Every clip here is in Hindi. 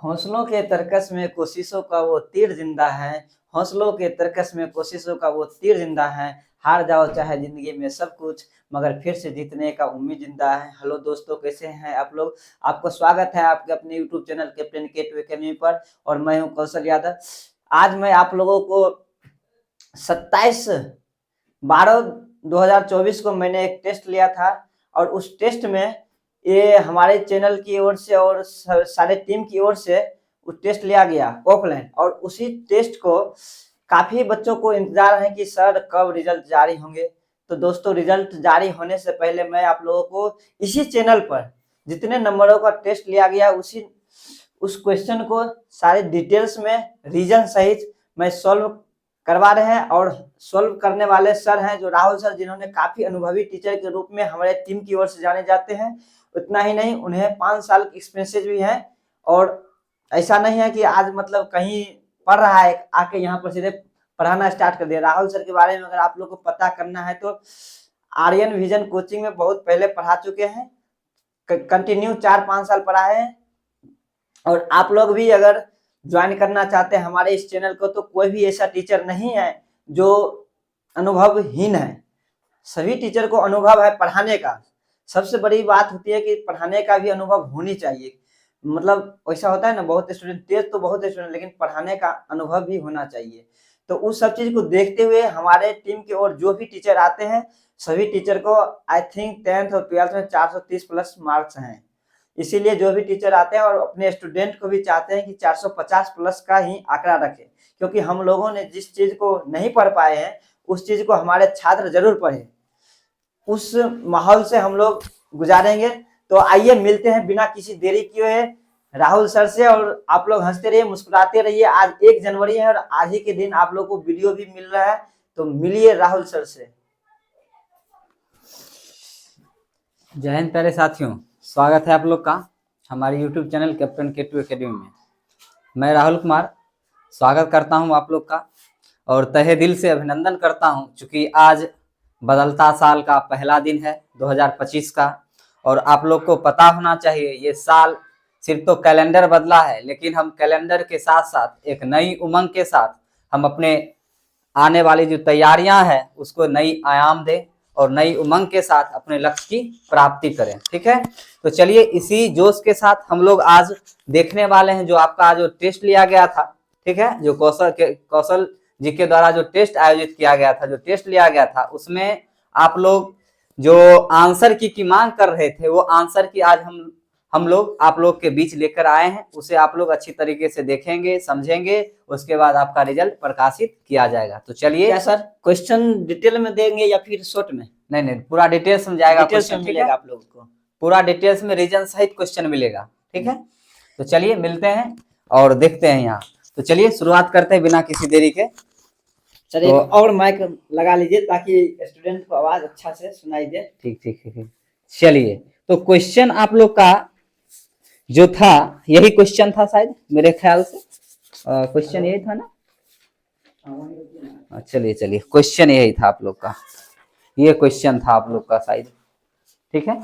हौसलों के तरकस में कोशिशों का वो तीर जिंदा है। हौसलों के तरकस में कोशिशों का वो तीर जिंदा है। हार जाओ चाहे जिंदगी में सब कुछ, मगर फिर से जीतने का उम्मीद जिंदा है। हेलो दोस्तों, कैसे हैं आप लोग? आपको स्वागत है आपके अपने YouTube channel captain K2 academy पर। और मैं हूं कौशल यादव। आज मैं आप लोगों को 27/12/2024 को मैंने एक टेस्ट लिया था। और उस टेस्ट में ये हमारे चैनल की ओर से और सारे टीम की ओर से वो टेस्ट लिया गया ऑफलाइन। और उसी टेस्ट को काफी बच्चों को इंतजार है कि सर कब रिजल्ट जारी होंगे। तो दोस्तों, रिजल्ट जारी होने से पहले मैं आप लोगों को इसी चैनल पर जितने नंबरों का टेस्ट लिया गया उस क्वेश्चन को सारे डिटेल्स में रीजन सहित मैं सॉल्व करवा रहे हैं। और सॉल्व करने वाले सर हैं जो राहुल सर, जिन्होंने काफी अनुभवी टीचर के रूप में हमारे टीम की ओर से जाने जाते हैं। उतना ही नहीं, उन्हें 5 साल की एक्सपीरियंस भी है। और ऐसा नहीं है कि आज मतलब कहीं पढ़ रहा है आके यहाँ पर सीधे पढ़ाना स्टार्ट कर दिया। राहुल सर के बारे में अगर आप लोग को पता करना है तो आर्यन विजन कोचिंग में बहुत पहले पढ़ा चुके हैं, कंटिन्यू 4-5 साल पढ़ाए हैं। और आप लोग भी अगर ज्वाइन करना चाहते हैं हमारे इस चैनल को, तो कोई भी ऐसा टीचर नहीं है जो अनुभवहीन है। सभी टीचर को अनुभव है पढ़ाने का। सबसे बड़ी बात होती है कि पढ़ाने का भी अनुभव होनी चाहिए। मतलब ऐसा होता है ना, बहुत स्टूडेंट तेज तो बहुत स्टूडेंट, लेकिन पढ़ाने का अनुभव भी होना चाहिए। तो उस सब चीज को देखते हुए हमारे टीम की ओर जो भी टीचर आते हैं, सभी टीचर को आई थिंक 10th और 12th में 430 प्लस मार्क्स हैं। इसीलिए जो भी टीचर आते हैं और अपने स्टूडेंट को भी चाहते हैं कि 450 प्लस का ही आंकड़ा रखें। क्योंकि हम लोगों ने जिस चीज को नहीं पढ़ पाए हैं, उस चीज को हमारे छात्र जरूर पढ़े। उस माहौल से हम लोग गुजारेंगे। तो आइए मिलते हैं बिना किसी देरी किए राहुल सर से। और आप लोग हंसते रहिए, मुस्कुराते रहिए। आज 1 जनवरी है और आज ही के दिन आप लोग को वीडियो भी मिल रहा है। तो मिलिए राहुल सर से। जय हिंद प्यारे साथियों, स्वागत है आप लोग का हमारे YouTube channel captain K2 academy में। मैं राहुल कुमार स्वागत करता हूं आप लोग का और तहे दिल से अभिनंदन करता हूं, क्योंकि आज बदलता साल का पहला दिन है 2025 का। और आप लोग को पता होना चाहिए, ये साल सिर्फ तो कैलेंडर बदला है, लेकिन हम कैलेंडर के साथ साथ एक नई उमंग के साथ हम अपने आने वाली जो तैयारियां हैं उसको नई आयाम दें और नई उमंग के साथ अपने लक्ष्य की प्राप्ति करें। ठीक है, तो चलिए इसी जोश के साथ हम लोग आज देखने वाले हैं जो आपका जो टेस्ट लिया गया था। ठीक है, जो कौशल जी के द्वारा जो टेस्ट आयोजित किया गया था, जो टेस्ट लिया गया था, उसमें आप लोग जो आंसर की मांग कर रहे थे, वो आंसर की आज हम लोग आप लोग के बीच लेकर आए हैं। उसे आप लोग अच्छी तरीके से देखेंगे, समझेंगे, उसके बाद आपका रिजल्ट प्रकाशित किया जाएगा। तो चलिए। क्या सर क्वेश्चन डिटेल में देंगे या फिर शॉर्ट में? नहीं, पूरा डिटेल्स में जाएगा क्वेश्चन। ठीक है, आप लोगों को पूरा डिटेल्स में रीजन सहित क्वेश्चन मिलेगा। ठीक है, तो चलिए मिलते हैं और देखते हैं यहाँ। तो चलिए शुरुआत करते हैं बिना किसी देरी के। सर एक और माइक लगा लीजिए ताकि स्टूडेंट को आवाज अच्छा से सुनाई दे। ठीक। चलिए, तो क्वेश्चन आप लोग का जो था, यही क्वेश्चन था शायद, मेरे ख्याल से क्वेश्चन यही था ना। चलिए क्वेश्चन यही था आप लोग का, ये क्वेश्चन था आप लोग का शायद। ठीक है,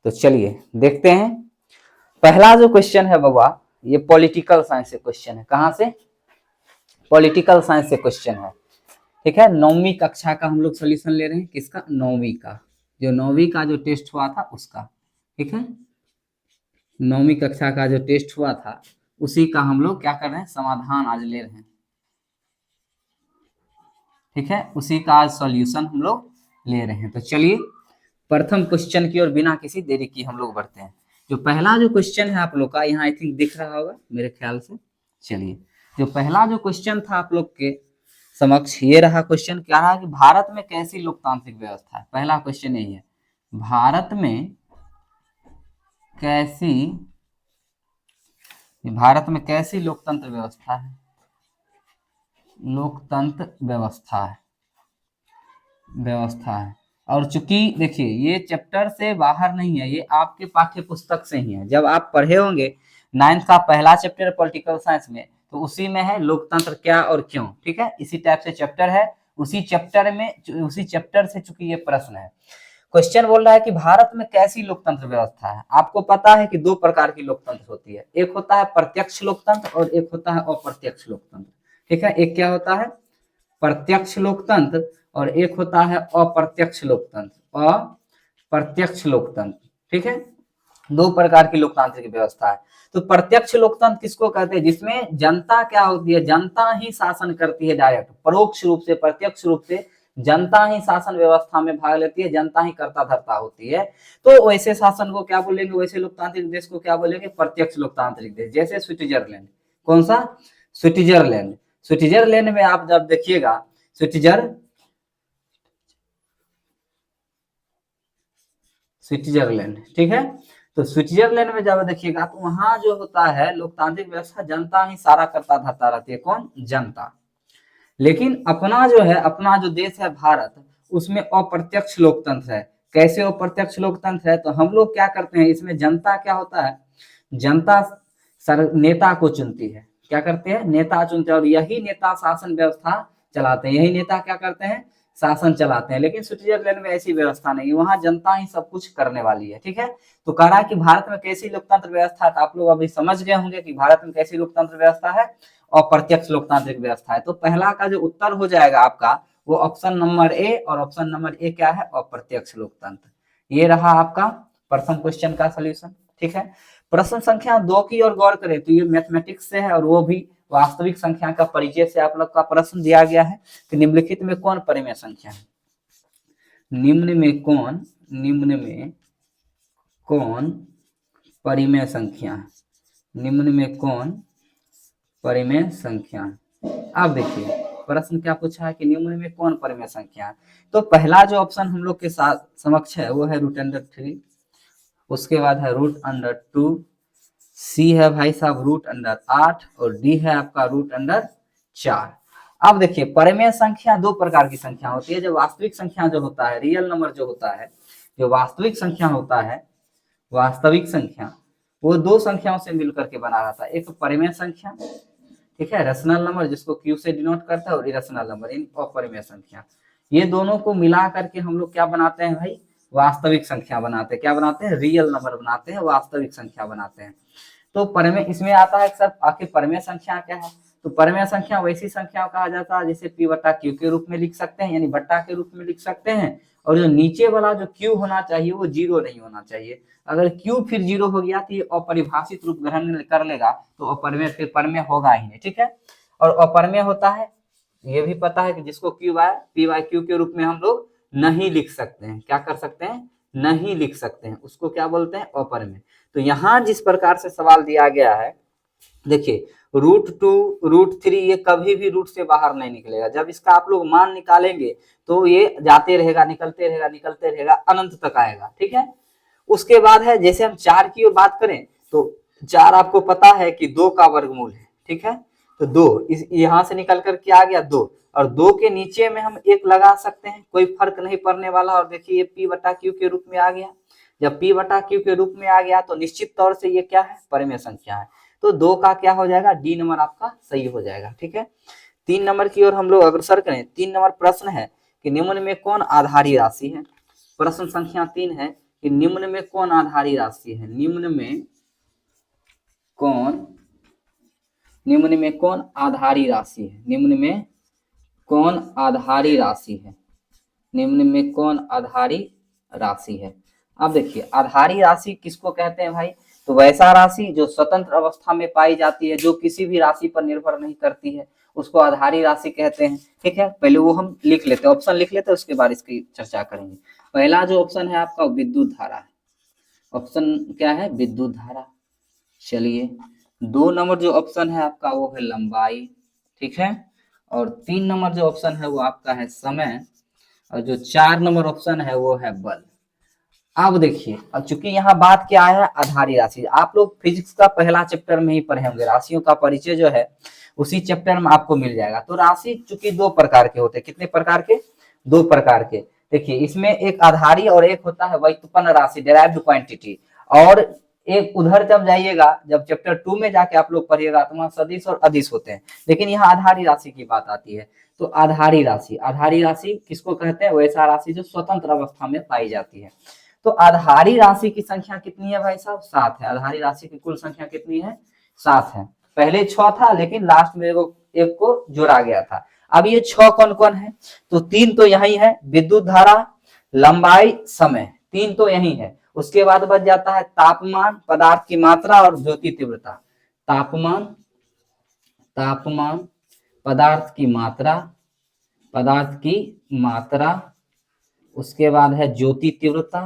तो चलिए देखते हैं। पहला जो क्वेश्चन है बाबा, ये पॉलिटिकल साइंस से क्वेश्चन है। कहाँ से? पॉलिटिकल साइंस से क्वेश्चन है। ठीक है, 9वीं कक्षा का हम लोग सोल्यूशन ले रहे हैं। किसका? 9वीं का, जो 9वीं का जो टेस्ट हुआ था उसका। ठीक है, 9वीं कक्षा का जो टेस्ट हुआ था उसी का हम लोग क्या कर रहे हैं, समाधान आज ले रहे हैं। ठीक है, उसी का आज सॉल्यूशन हम लोग ले रहे हैं। तो चलिए प्रथम क्वेश्चन की ओर बिना किसी देरी की हम लोग बढ़ते हैं। जो पहला जो क्वेश्चन है आप लोग का, यहाँ आई थिंक दिख रहा होगा मेरे ख्याल से। चलिए, जो पहला जो क्वेश्चन था आप लोग के समक्ष, ये रहा क्वेश्चन। क्या रहा कि भारत में कैसी लोकतांत्रिक व्यवस्था है? पहला क्वेश्चन यही है, भारत में कैसी लोकतंत्र व्यवस्था है? लोकतंत्र व्यवस्था है। और चूंकि देखिए ये चैप्टर से बाहर नहीं है, ये आपके पाठ्य पुस्तक से ही है। जब आप पढ़े होंगे 9th का पहला चैप्टर पॉलिटिकल साइंस में, तो उसी में है लोकतंत्र क्या और क्यों। ठीक है, इसी टाइप से चैप्टर है, उसी चैप्टर से चूंकि ये प्रश्न है। क्वेश्चन बोल रहा है कि भारत में कैसी लोकतंत्र व्यवस्था है। आपको पता है कि दो प्रकार की लोकतंत्र होती है, एक होता है प्रत्यक्ष लोकतंत्र और एक होता है अप्रत्यक्ष लोकतंत्र। ठीक है, एक क्या होता है प्रत्यक्ष लोकतंत्र और एक होता है अप्रत्यक्ष लोकतंत्र। अप्रत्यक्ष लोकतंत्र, ठीक है, दो प्रकार की लोकतांत्रिक व्यवस्था है। तो प्रत्यक्ष लोकतंत्र किसको कहते हैं, जिसमें जनता क्या होती है, जनता ही शासन करती है डायरेक्ट, परोक्ष रूप से प्रत्यक्ष रूप से जनता ही शासन व्यवस्था में भाग लेती है, जनता ही कर्ता धर्ता होती है। तो वैसे शासन को क्या बोलेंगे, वैसे लोकतांत्रिक देश को क्या बोलेंगे, प्रत्यक्ष लोकतांत्रिक देश। जैसे स्विट्जरलैंड, कौन सा, स्विट्जरलैंड। स्विट्जरलैंड में आप जब देखिएगा स्विट्जरलैंड, ठीक है, तो स्विट्जरलैंड में जब देखिएगा तो वहां जो होता है लोकतांत्रिक व्यवस्था, जनता ही सारा करता धरता रहती है, कौन, जनता। लेकिन अपना जो है, अपना जो देश है भारत, उसमें अप्रत्यक्ष लोकतंत्र है। कैसे अप्रत्यक्ष लोकतंत्र है, तो हम लोग क्या करते हैं, इसमें जनता क्या होता है, जनता नेता को चुनती है, क्या करते हैं, नेता चुनते हैं, और यही नेता शासन व्यवस्था चलाते हैं, यही नेता क्या करते हैं, शासन चलाते हैं। लेकिन स्विट्जरलैंड में ऐसी व्यवस्था नहीं, वहां जनता ही सब कुछ करने वाली है। ठीक है, तो कह रहा है कि भारत में कैसी लोकतंत्र व्यवस्था है, तो आप लोग अभी समझ गए होंगे कि भारत में कैसी लोकतंत्र व्यवस्था है, अप्रत्यक्ष लोकतांत्रिक व्यवस्था है। तो पहला का जो उत्तर हो जाएगा आपका वो ऑप्शन नंबर ए, और ऑप्शन नंबर ए क्या है, अप्रत्यक्ष लोकतंत्र। ये रहा आपका प्रथम क्वेश्चन का सॉल्यूशन। ठीक है, प्रश्न संख्या 2 की ओर गौर करें तो ये मैथमेटिक्स से है, और वो भी वास्तविक संख्या का परिचय से आप लोग का प्रश्न दिया गया है कि निम्नलिखित में कौन परिमेय संख्या है, निम्न में कौन परिमेय संख्या है, निम्न में कौन परिमेय संख्या। अब देखिए प्रश्न क्या पूछा है कि निम्न में कौन परिमेय संख्या है। तो पहला जो ऑप्शन हम लोग के साथ समक्ष है वो है √3, उसके बाद है √2, सी है भाई साहब √8, और डी है आपका √4। अब देखिए परिमेय संख्या दो प्रकार की संख्या होती है। जो वास्तविक संख्या जो होता है, रियल नंबर जो होता है, जो वास्तविक संख्या होता है, वास्तविक संख्या वो दो संख्याओं से मिलकर के बना रहता है। एक परिमेय संख्या, ठीक है, रेशनल नंबर जिसको क्यू से डिनोट करता है, और इरेशनल नंबर इन अपरिमेय संख्या, ये दोनों को मिला करके हम लोग क्या बनाते हैं भाई, वास्तविक संख्या बनाते हैं। क्या बनाते हैं, रियल नंबर बनाते हैं, वास्तविक संख्या बनाते हैं। तो परिमेय इसमें आता है सर, आखिर परिमेय संख्या क्या है, तो परिमेय संख्या वैसी संख्या कहा जाता है जिसे p बटा q के रूप में लिख सकते हैं, यानी बट्टा के रूप में लिख सकते हैं, और जो नीचे वाला जो q होना चाहिए वो 0 नहीं होना चाहिए। अगर q फिर 0 हो गया तो ये अपरिभाषित रूप ग्रहण कर लेगा, तो अपरिमेय फिर परिमेय होगा ही नहीं। ठीक है, और अपरिमेय होता है, ये भी पता है कि जिसको p/q के रूप में हम लोग नहीं लिख सकते हैं। क्या कर सकते हैं, नहीं लिख सकते हैं, उसको क्या बोलते हैं, अपरिमेय। तो यहाँ जिस प्रकार से सवाल दिया गया है, देखिए √2, √3 ये कभी भी रूट से बाहर नहीं निकलेगा। जब इसका आप लोग मान निकालेंगे तो ये जाते रहेगा, निकलते रहेगा, अनंत तक आएगा। ठीक है, उसके बाद है जैसे हम 4 की बात करें तो 4 आपको पता है कि 2 का वर्गमूल है। ठीक है, तो 2 यहाँ से निकल कर क्या आ गया, 2, और 2 के नीचे में हम 1 लगा सकते हैं, कोई फर्क नहीं पड़ने वाला। और देखिए ये p/q के रूप में आ गया। जब p/q के रूप में आ गया तो निश्चित तौर से ये क्या है, परिमेय संख्या है। तो 2 का क्या हो जाएगा, डी नंबर आपका सही हो जाएगा। ठीक है, 3 नंबर की ओर हम लोग अग्रसर करें। 3 नंबर प्रश्न है कि निम्न में कौन आधारी राशि है। प्रश्न संख्या 3 है कि निम्न में कौन आधारी राशि है, निम्न में कौन आधारी राशि है, निम्न में कौन आधारी राशि है, निम्न में कौन आधारी राशि है। अब देखिए आधारी राशि किसको कहते हैं भाई, तो वैसा राशि जो स्वतंत्र अवस्था में पाई जाती है, जो किसी भी राशि पर निर्भर नहीं करती है, उसको आधारी राशि कहते हैं। ठीक है, पहले वो हम लिख लेते हैं, ऑप्शन लिख लेते हैं, उसके बाद इसकी चर्चा करेंगे। पहला जो ऑप्शन है आपका विद्युत धारा है, ऑप्शन क्या है, विद्युत धारा। चलिए 2 नंबर जो ऑप्शन है आपका वो है लंबाई। ठीक है, और 3 नंबर जो ऑप्शन है वो आपका है समय, और जो 4 नंबर ऑप्शन है वो है बल। अब देखिए, अब चूंकि यहाँ बात क्या है, आधारी राशि, आप लोग फिजिक्स का पहला चैप्टर में ही पढ़े होंगे, राशियों का परिचय जो है उसी चैप्टर में आपको मिल जाएगा। तो राशि चूंकि 2 प्रकार के होते हैं, कितने प्रकार के, 2 प्रकार के। देखिए इसमें एक आधारी और एक होता है व्युत्पन्न राशि, डेराइव्ड क्वांटिटी, और एक उधर जब जाइएगा, जब चैप्टर 2 में जाके आप लोग पढ़िएगा तो वहां सदिश और अदिश होते हैं, लेकिन यहाँ आधारी राशि की बात आती है। तो आधारी राशि किसको कहते हैं? वैसा राशि जो स्वतंत्र अवस्था में पाई जाती है। तो आधारी राशि की संख्या कितनी है भाई साहब? 7 है। आधारी राशि की कुल संख्या कितनी है? 7 है। पहले 6 था, लेकिन लास्ट में एक को जोड़ा गया था। अब ये 6 कौन कौन है? तो 3 तो यही है, विद्युत धारा, लंबाई, समय, 3 तो यही है। उसके बाद बच जाता है तापमान, पदार्थ की मात्रा और ज्योति तीव्रता। तापमान, पदार्थ की मात्रा, उसके बाद है ज्योति तीव्रता।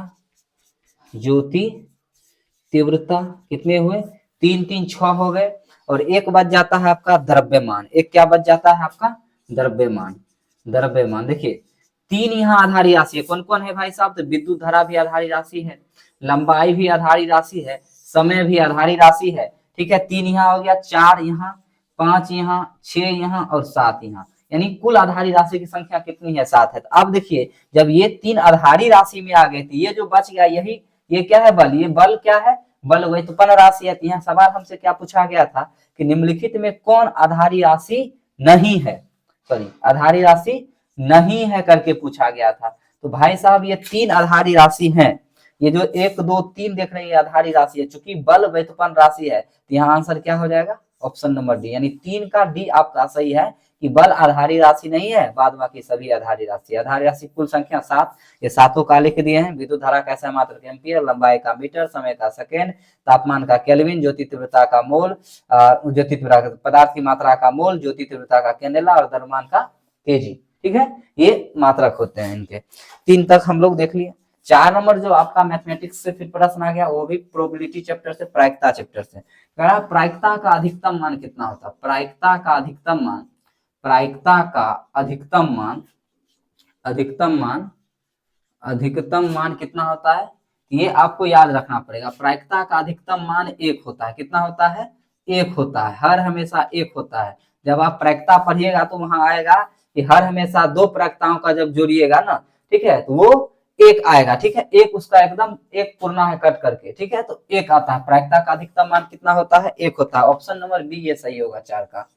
कितने हुए? 3 3 6 हो गए। और एक बच जाता है आपका द्रव्यमान। एक क्या बच जाता है आपका? द्रव्यमान। देखिए 3 यहाँ आधारी राशि है। कौन कौन है भाई साहब? तो विद्युत धारा भी आधारी राशि है, लंबाई भी आधारी राशि है, समय भी आधारी राशि है। ठीक है, 3 यहाँ हो गया, 4 यहाँ, 5 यहाँ, 6 यहाँ और 7 यहाँ। यानी कुल आधारी राशि की संख्या कितनी है? 7 है। तो अब देखिए जब ये 3 आधारी राशि में आ गए थे, ये जो बच गया ये क्या है? बल। ये बल क्या है? बल व्युत्पन्न राशि है। यहाँ सवाल हमसे क्या पूछा गया था कि निम्नलिखित में कौन आधारी राशि नहीं है? सॉरी, आधारी राशि नहीं है करके पूछा गया था। तो भाई साहब ये 3 आधारी राशि हैं। ये जो 1 2 3 देख रहे हैं, ये आधारी राशि है। चूंकि बल व्युत्पन्न राशि है तो यहाँ आंसर क्या हो जाएगा? ऑप्शन नंबर डी, यानी 3 का डी आपका सही है कि बल आधारी राशि नहीं है, बाद बाकी सभी आधारी राशि। आधारी राशि कुल संख्या 7, ये सातों का लिख दिए हैं। विद्युत धारा का ऐसा मात्रक एम्पियर, लंबाई का मीटर, समय का सेकेंड, तापमान का केल्विन, ज्योति तीव्रता का मोल, ज्योति तीव्रता पदार्थ की मात्रा का मोल, ज्योति तीव्रता का कैंडेला और द्रव्यमान का केजी। ठीक है, ये मात्रक होते हैं इनके। 3 तक हम लोग देख लिए। 4 नंबर जो आपका मैथमेटिक्स से फिर प्रश्न आ गया, वो भी प्रोबेबिलिटी चैप्टर से, प्रायिकता चैप्टर से। प्रायिकता का अधिकतम मान कितना होता है? प्रायिकता का अधिकतम मान कितना होता है? ये आपको याद रखना पड़ेगा। प्रायिकता का अधिकतम मान 1 होता है। कितना होता है? 1 होता है, हर हमेशा 1 होता है। जब आप प्रायिकता पढ़िएगा तो वहां आएगा कि हर हमेशा 2 प्रायिकताओं का जब जोड़िएगा ना, ठीक है, तो वो 1 आएगा। ठीक है, 1 उसका एकदम 1 पूर्णा है कट करके। ठीक है, तो 1 आता है। प्रायिकता का अधिकतम मान कितना होता है? 1 होता है। ऑप्शन नंबर बी ये सही होगा 4 का।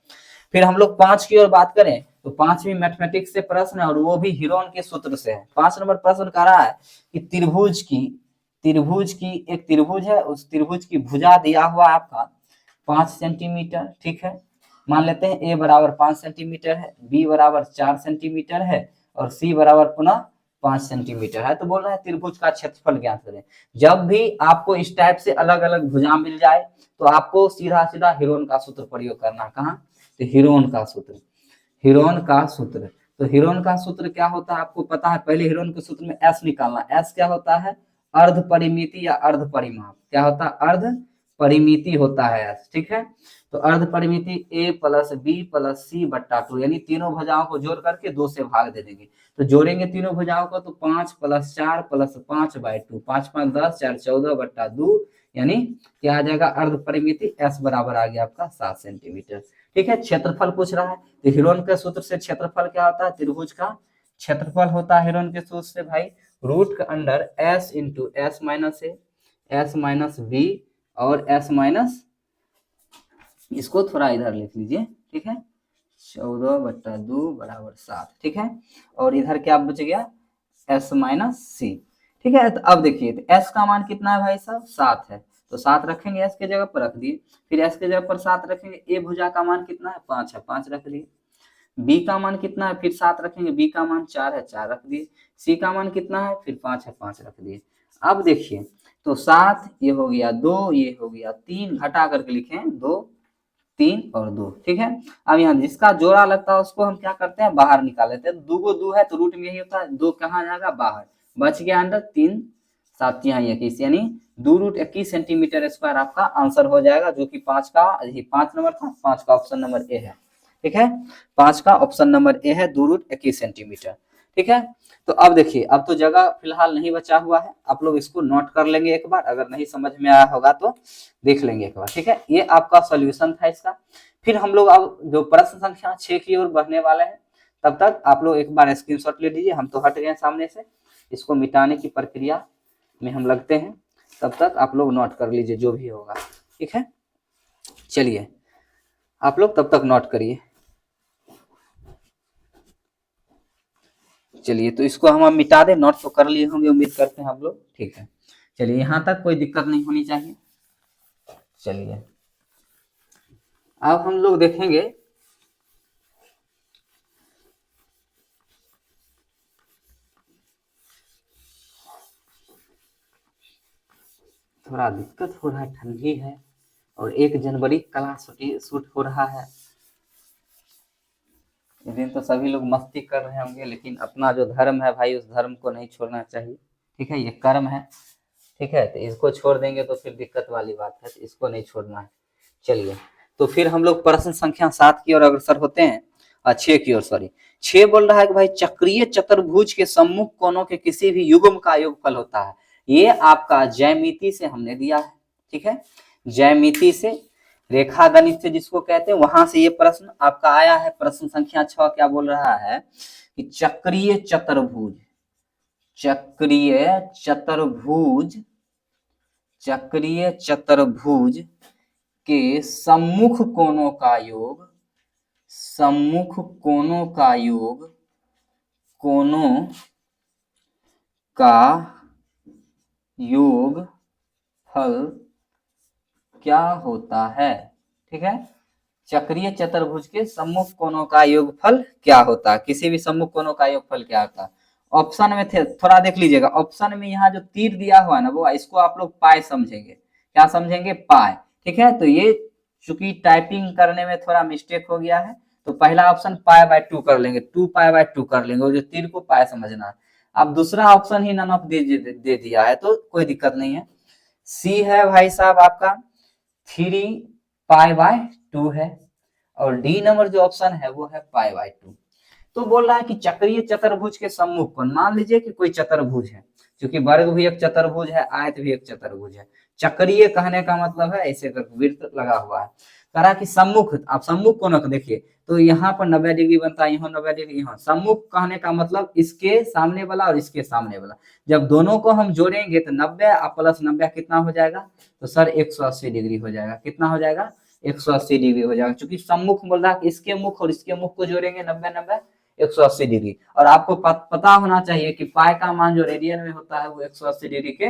फिर हम लोग 5 की ओर बात करें तो 5वीं मैथमेटिक्स से प्रश्न है, और वो भी हीरोन के सूत्र से है। 5 नंबर प्रश्न कह रहा है कि त्रिभुज की एक त्रिभुज है, उस त्रिभुज की भुजा दिया हुआ है आपका 5 सेंटीमीटर। ठीक है, मान लेते हैं ए बराबर 5 सेंटीमीटर है, बी बराबर 4 सेंटीमीटर है और सी बराबर पुनः 5 सेंटीमीटर है। तो बोल रहा है त्रिभुज का क्षेत्रफल ज्ञात करें। जब भी आपको इस टाइप से अलग अलग भुजा मिल जाए तो आपको सीधा सीधा हीरोन का सूत्र प्रयोग करना। कहाँ? तो हीरोन का सूत्र। तो हीरोन का सूत्र क्या होता है आपको पता है? पहले हीरोन के सूत्र में एस निकालना। एस क्या होता है? अर्ध परिमिति या अर्ध परिमाप। क्या होता है? अर्ध परिमिति होता है एस। ठीक है, तो अर्ध परिमिति a प्लस बी प्लस सी बट्टा 2, यानी तीनों भुजाओं को जोड़ करके 2 से भाग दे देंगे। तो जोड़ेंगे तीनों भुजाओं को तो 5 प्लस 4 प्लस 5/2, 5 5 10, 4 14 बट्टा 2, यानी क्या आ जाएगा? अर्ध परिमिति एस बराबर आ गया आपका 7 सेंटीमीटर। ठीक है, क्षेत्रफल पूछ रहा है तो हीरोन के सूत्र से क्षेत्रफल क्या होता है? त्रिभुज का क्षेत्रफल होता है हीरोन के सूत्र से भाई रूट के under S into S minus A, S minus B और एस माइनस, इसको थोड़ा इधर लिख लीजिए। ठीक है, 14/2 बराबर 7। ठीक है, और इधर क्या बच गया? एस माइनस सी। ठीक है, तो अब देखिए तो एस का मान कितना है भाई साहब? 7 है, तो 7 रखेंगे, एस के जगह पर रख दिए। फिर एस के जगह पर 7 रखेंगे। ए भुजा का मान कितना है? 5 है, 5 रख दिए। बी का मान कितना है? फिर 7 रखेंगे। बी का मान 4 है, 4 रख दिए। सी का मान कितना है? फिर 5 है, 5 रख दिए। अब देखिए तो 7 ये हो गया 2, ये हो गया 3, घटा करके लिखें 2 3 और 2। ठीक है, अब यहाँ जिसका जोड़ा लगता है उसको हम क्या करते हैं? बाहर निकाल लेते हैं। 2 को 2 है तो रूट में यही होता है, 2 कहाँ जाएगा? बाहर। बच गया अंदर 3 7 यहाँ 21, यानी 2√21 सेंटीमीटर स्क्वायर आपका आंसर हो जाएगा, जो कि 5 नंबर था। 5 का ऑप्शन नंबर ए है। ठीक है, 5 का ऑप्शन नंबर ए है, 2√21 सेंटीमीटर। ठीक है, तो अब देखिए अब तो जगह फिलहाल नहीं बचा हुआ है, आप लोग इसको नोट कर लेंगे एक बार, अगर नहीं समझ में आया होगा तो देख लेंगे एक बार। ठीक है, ये आपका सॉल्यूशन था इसका। फिर हम लोग अब जो प्रश्न संख्या 6 की ओर बढ़ने वाले हैं, तब तक आप लोग एक बार स्क्रीनशॉट ले लीजिए। हम तो हट गए सामने से, इसको मिटाने की प्रक्रिया में हम लगते हैं। तब तक आप लोग नोट कर लीजिए जो भी होगा, ठीक है। चलिए आप लोग तब तक नोट करिए। चलिए तो इसको हम मिटा दें, नोट तो कर लिए होंगे उम्मीद करते हैं आप लोग, ठीक है। चलिए यहाँ तक कोई दिक्कत नहीं होनी चाहिए। चलिए अब हम लोग देखेंगे थोड़ा दिक्कत हो रहा है, ठंडी है और 1 जनवरी क्लास शूट हो रहा है। इस दिन तो सभी लोग मस्ती कर रहे होंगे, लेकिन अपना जो धर्म है भाई, उस धर्म को नहीं छोड़ना चाहिए, ठीक है। ये कर्म है, ठीक है, तो इसको छोड़ देंगे तो फिर दिक्कत वाली बात है, तो इसको नहीं छोड़ना है। चलिए तो फिर हम लोग प्रश्न संख्या 7 की ओर अग्रसर होते हैं, 6 की ओर, सॉरी 6 बोल रहा है कि भाई चक्रीय चतुर्भुज के सम्मुख कोनों के किसी भी युग्म का योगफल होता है। ये आपका ज्यामिति से हमने दिया है, ठीक है, ज्यामिति से, रेखा गणित से जिसको कहते हैं, वहां से ये प्रश्न आपका आया है। प्रश्न संख्या 6 क्या बोल रहा है कि चक्रीय चतुर्भुज, चक्रीय चतुर्भुज, चक्रीय चतुर्भुज के सम्मुख कोनों का योग, सम्मुख कोनों का योग, कोनों का योग फल क्या होता है, ठीक है। चक्रीय चतुर्भुज के सम्मुख कोनों का योगफल क्या होता है, किसी भी सम्मुख कोनों का योगफल क्या होता है। ऑप्शन में थे, थोड़ा देख लीजिएगा, ऑप्शन में यहाँ जो तीर दिया हुआ है ना, वो इसको आप लोग पाए समझेंगे, क्या समझेंगे, पाए, ठीक है। तो ये चूंकि टाइपिंग करने में थोड़ा मिस्टेक हो गया है, तो पहला ऑप्शन पाई बाय 2 कर लेंगे, 2 पाई बाय 2 कर लेंगे, और जो तीर को पाए समझना है। अब दूसरा ऑप्शन ही नन ऑफ दे दिया है, तो कोई दिक्कत नहीं है। सी है भाई साहब आपका 3 पाई बाय 2 है, और डी नंबर जो ऑप्शन है वो है पाई बाय 2। तो बोल रहा है कि चक्रीय चतुर्भुज के सम्मुख कोण, मान लीजिए कि कोई चतुर्भुज है, क्योंकि वर्ग भी एक चतुर्भुज है, आयत भी एक चतुर्भुज है। चक्रीय कहने का मतलब है ऐसे कर वृत्त लगा हुआ है। कहा कि सम्मुख, आप सम्मुख कोण को देखिए, तो यहाँ पर 90 डिग्री बनता है, यहाँ 90 डिग्री, यहाँ। सम्मुख कहने का मतलब इसके सामने वाला और इसके सामने वाला, जब दोनों को हम जोड़ेंगे तो 90 प्लस 90 कितना हो जाएगा, तो सर 180 डिग्री हो जाएगा। कितना हो जाएगा, 180 डिग्री हो जाएगा, क्योंकि सम्मुख बोल रहा है कि इसके मुख और इसके मुख को जोड़ेंगे 90 90 180 डिग्री। और आपको पता होना चाहिए कि पाई का मान जो रेडियन में होता है वो 180 डिग्री के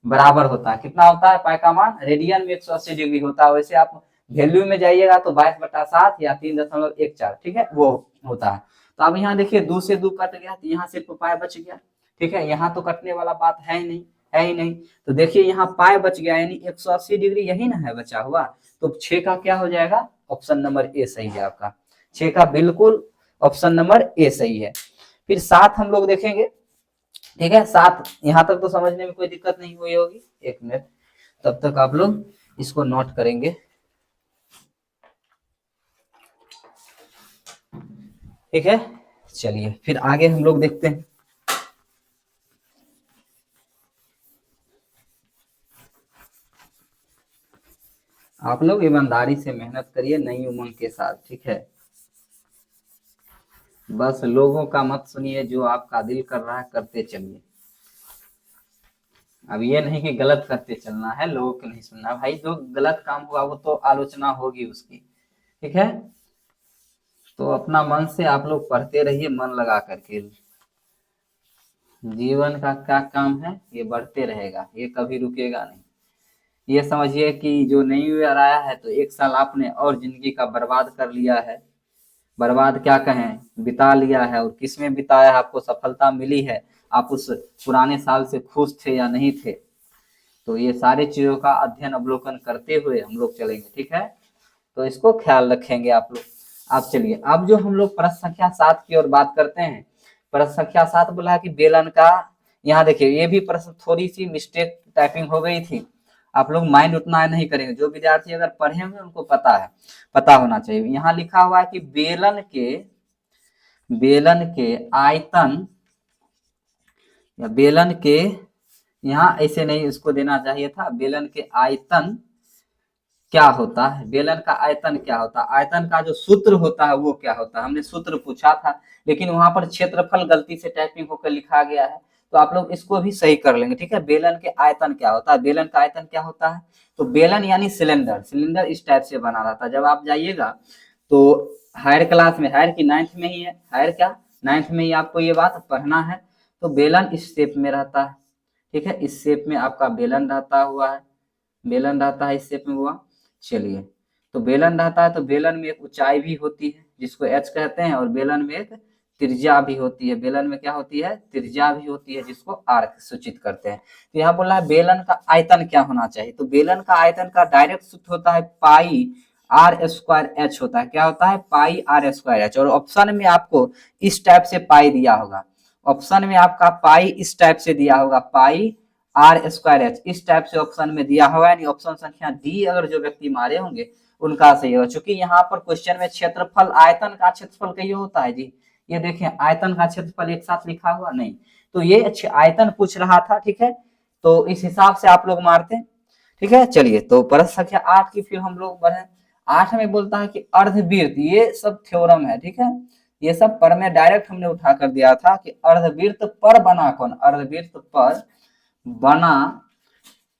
बराबर होता है। कितना होता है पाई का मान, रेडियन में 180 डिग्री होता है। वैसे आप वैल्यू में जाइएगा तो 22/7 या 3.14, ठीक है, वो होता है। तो अब यहाँ देखिए 2 से 2 कट गया, तो यहाँ सिर्फ पाई बच गया, ठीक है। यहाँ तो कटने वाला बात है ही नहीं, है ही नहीं। तो देखिए यहाँ पाई बच गया, यानी 180 डिग्री यही ना है बचा हुआ। तो 6 का क्या हो जाएगा, ऑप्शन नंबर ए सही है आपका। 6 का बिल्कुल ऑप्शन नंबर ए सही है। फिर 7 हम लोग देखेंगे, ठीक है। 7 यहाँ तक तो समझने में कोई दिक्कत नहीं हुई होगी, 1 मिनट, तब तक आप लोग इसको नोट करेंगे, ठीक है। चलिए फिर आगे हम लोग देखते हैं। आप लोग ईमानदारी से मेहनत करिए नई उमंग के साथ, ठीक है। बस लोगों का मत सुनिए, जो आपका दिल कर रहा है करते चलिए। अब ये नहीं कि गलत करते चलना है, लोगों को नहीं सुनना भाई। जो गलत काम हुआ वो तो आलोचना होगी उसकी, ठीक है। तो अपना मन से आप लोग पढ़ते रहिए, मन लगा करके। जीवन का क्या काम है, ये बढ़ते रहेगा, ये कभी रुकेगा नहीं। ये समझिए कि जो नई ईयर आया है तो 1 साल आपने और जिंदगी का बर्बाद कर लिया है। बर्बाद क्या कहें, बिता लिया है। और किसमें बिताया है, आपको सफलता मिली है, आप उस पुराने साल से खुश थे या नहीं थे। तो ये सारी चीजों का अध्ययन अवलोकन करते हुए हम लोग चलेंगे, ठीक है। तो इसको ख्याल रखेंगे आप लोग। अब चलिए, अब जो हम लोग प्रश्न संख्या 7 की ओर बात करते हैं। प्रश्न संख्या 7 बोला है कि बेलन का, यहाँ देखिए ये भी प्रश्न थोड़ी सी मिस्टेक टाइपिंग हो गई थी। आप लोग माइंड उतना नहीं करेंगे, जो विद्यार्थी अगर पढ़े होंगे उनको पता है, पता होना चाहिए। यहाँ लिखा हुआ है कि बेलन के आयतन, या बेलन के, यहाँ ऐसे नहीं इसको देना चाहिए था, बेलन के आयतन क्या होता है, बेलन का आयतन क्या होता है, आयतन का जो सूत्र होता है वो क्या होता है। हमने सूत्र पूछा था, लेकिन वहां पर क्षेत्रफल गलती से टाइपिंग होकर लिखा गया है। तो आप लोग इसको भी सही कर लेंगे। ठीक है, बेलन के आयतन क्या होता है, बेलन का आयतन क्या होता है, तो बेलन यानी सिलेंडर, सिलेंडर इस टाइप से बना रहता है। जब आप जाइएगा तो हायर क्लास में, हायर की 9th में ही है, हायर क्या 9th में ही आपको ये बात पढ़ना है। तो बेलन इस शेप में रहता है। ठीक है, इस शेप में आपका बेलन रहता हुआ है, बेलन रहता है इस शेप में हुआ। चलिए, तो बेलन रहता है तो बेलन में एक ऊंचाई भी होती है जिसको एच कहते हैं, और बेलन में एक त्रिज्या भी होती है, बेलन में क्या होती है, त्रिज्या भी होती है जिसको आर्क सूचित करते हैं। तो यहाँ बोला है बेलन का आयतन क्या होना चाहिए, तो बेलन का आयतन का डायरेक्ट सूत्र होता है पाई आर स्क्वायर एच होता है। क्या होता है, पाई आर स्क्वायर एच। और ऑप्शन में आपको इस टाइप से पाई दिया होगा, ऑप्शन में आपका पाई इस टाइप से दिया होगा, पाई आर स्क्वायर एच इस टाइप से ऑप्शन में दिया हुआ है। ऑप्शन संख्या डी अगर जो व्यक्ति मारे होंगे उनका सही होगा, क्योंकि यहाँ पर क्वेश्चन में क्षेत्रफल, आयतन का क्षेत्रफल कहीं होता है जी, ये देखें आयतन का क्षेत्रफल एक साथ लिखा हुआ नहीं, तो ये आयतन पूछ रहा था। ठीक है, तो इस हिसाब से आप लोग मारते हैं। ठीक है, चलिए तो प्रश्न संख्या 8 की फिर हम लोग बढ़े। 8 में बोलता है कि अर्धवृत्त, ये सब थ्योरम है। ठीक है, ये सब पर में डायरेक्ट हमने उठा कर दिया था कि अर्धवृत्त पर बना कौन, अर्धवृत्त पर बना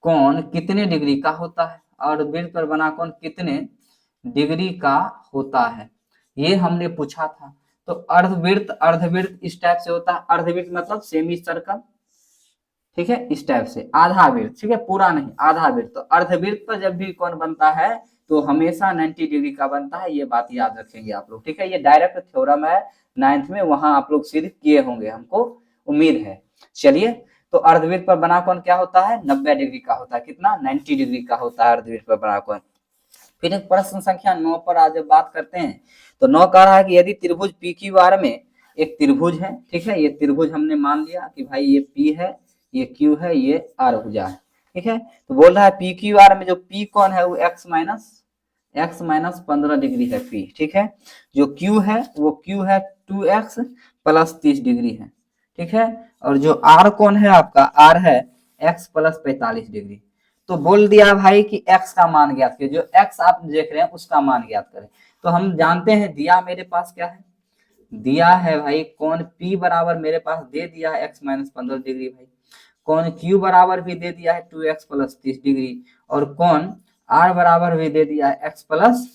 कोण कितने डिग्री का होता है, अर्धवृत्त पर बना कोण कितने डिग्री का होता है, ये हमने पूछा था। तो अर्धवृत्त, अर्धवृत्त इस टाइप से होता है, अर्धवृत्त मतलब सेमी सर्कल। ठीक है, इस टाइप से आधा वृत्त, ठीक है पूरा नहीं आधा वृत्त। तो अर्धवृत्त पर जब भी कोण बनता है तो हमेशा 90 डिग्री का बनता है, ये बात याद रखेंगे आप लोग। ठीक है, ये डायरेक्ट थ्योरम है 9th में, वहां आप लोग सिद्ध किए होंगे, हमको उम्मीद है। चलिए, तो अर्धवृत्त पर बना कोण क्या होता है, 90 डिग्री का होता है। कितना, 90 डिग्री का होता है अर्धवृत्त पर बना कोण। फिर प्रश्न संख्या 9 पर आज बात करते हैं। तो 9 कह रहा है कि यदि त्रिभुज पी क्यू आर में एक त्रिभुज है, ठीक है, ये त्रिभुज हमने मान लिया कि भाई ये पी है, ये क्यू है, ये आर भुजा है। ठीक है, तो बोल रहा है पी क्यू आर में जो पी कौन है वो एक्स माइनस 15 डिग्री है पी। ठीक है, जो क्यू है वो क्यू है 2x प्लस 30 डिग्री है। ठीक है, और जो आर कौन है आपका, आर है x प्लस 45 डिग्री। तो बोल दिया भाई कि x का मान ज्ञात करें, जो x आप देख रहे हैं उसका मान ज्ञात करें। तो हम जानते हैं दिया मेरे पास क्या है, दिया है भाई कोण P बराबर मेरे पास दे दिया है x माइनस 15 डिग्री भाई, कोण Q बराबर भी दे दिया है 2x प्लस 30 डिग्री, और कोण R बराबर भी दे दिया है x प्लस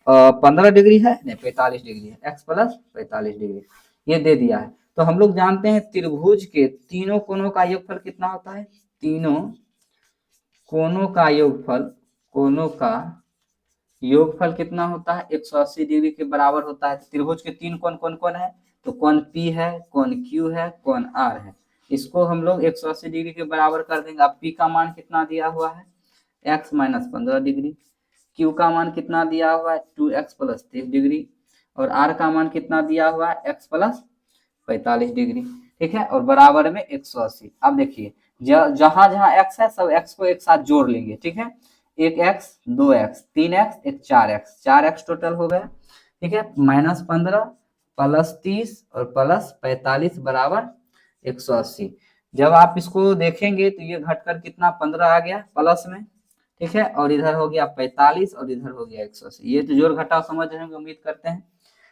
15 डिग्री है नहीं 45 डिग्री है, x प्लस 45 डिग्री ये दे दिया है। तो हम लोग जानते हैं त्रिभुज के तीनों कोणों का योगफल कितना होता है, तीनों कोणों का योगफल, कोणों का योगफल कितना होता है 180 डिग्री के बराबर होता है। त्रिभुज के तीन कोण कौन कौन है, तो कोण P है, कोण Q है, कोण R है। इसको हम लोग 180 डिग्री के बराबर कर देंगे। अब P का मान कितना दिया हुआ है x माइनस 15 डिग्री, Q का मान कितना दिया हुआ है 2x प्लस 30 डिग्री, और R का मान कितना दिया हुआ है x प्लस 45 डिग्री। ठीक है, और बराबर में 180। अब देखिए जहां जहां x है सब x को एक साथ जोड़ लेंगे। ठीक है, एक x, 2x, 3x, एक 4x, 4x टोटल हो गया। ठीक है, माइनस 15 प्लस 30 और प्लस 45 बराबर 180। जब आप इसको देखेंगे तो ये घटकर कितना 15 आ गया प्लस में। ठीक है, और इधर हो गया 45 और इधर हो गया 180। ये तो जोड़ घटाव समझ रहे होंगे, उम्मीद करते हैं।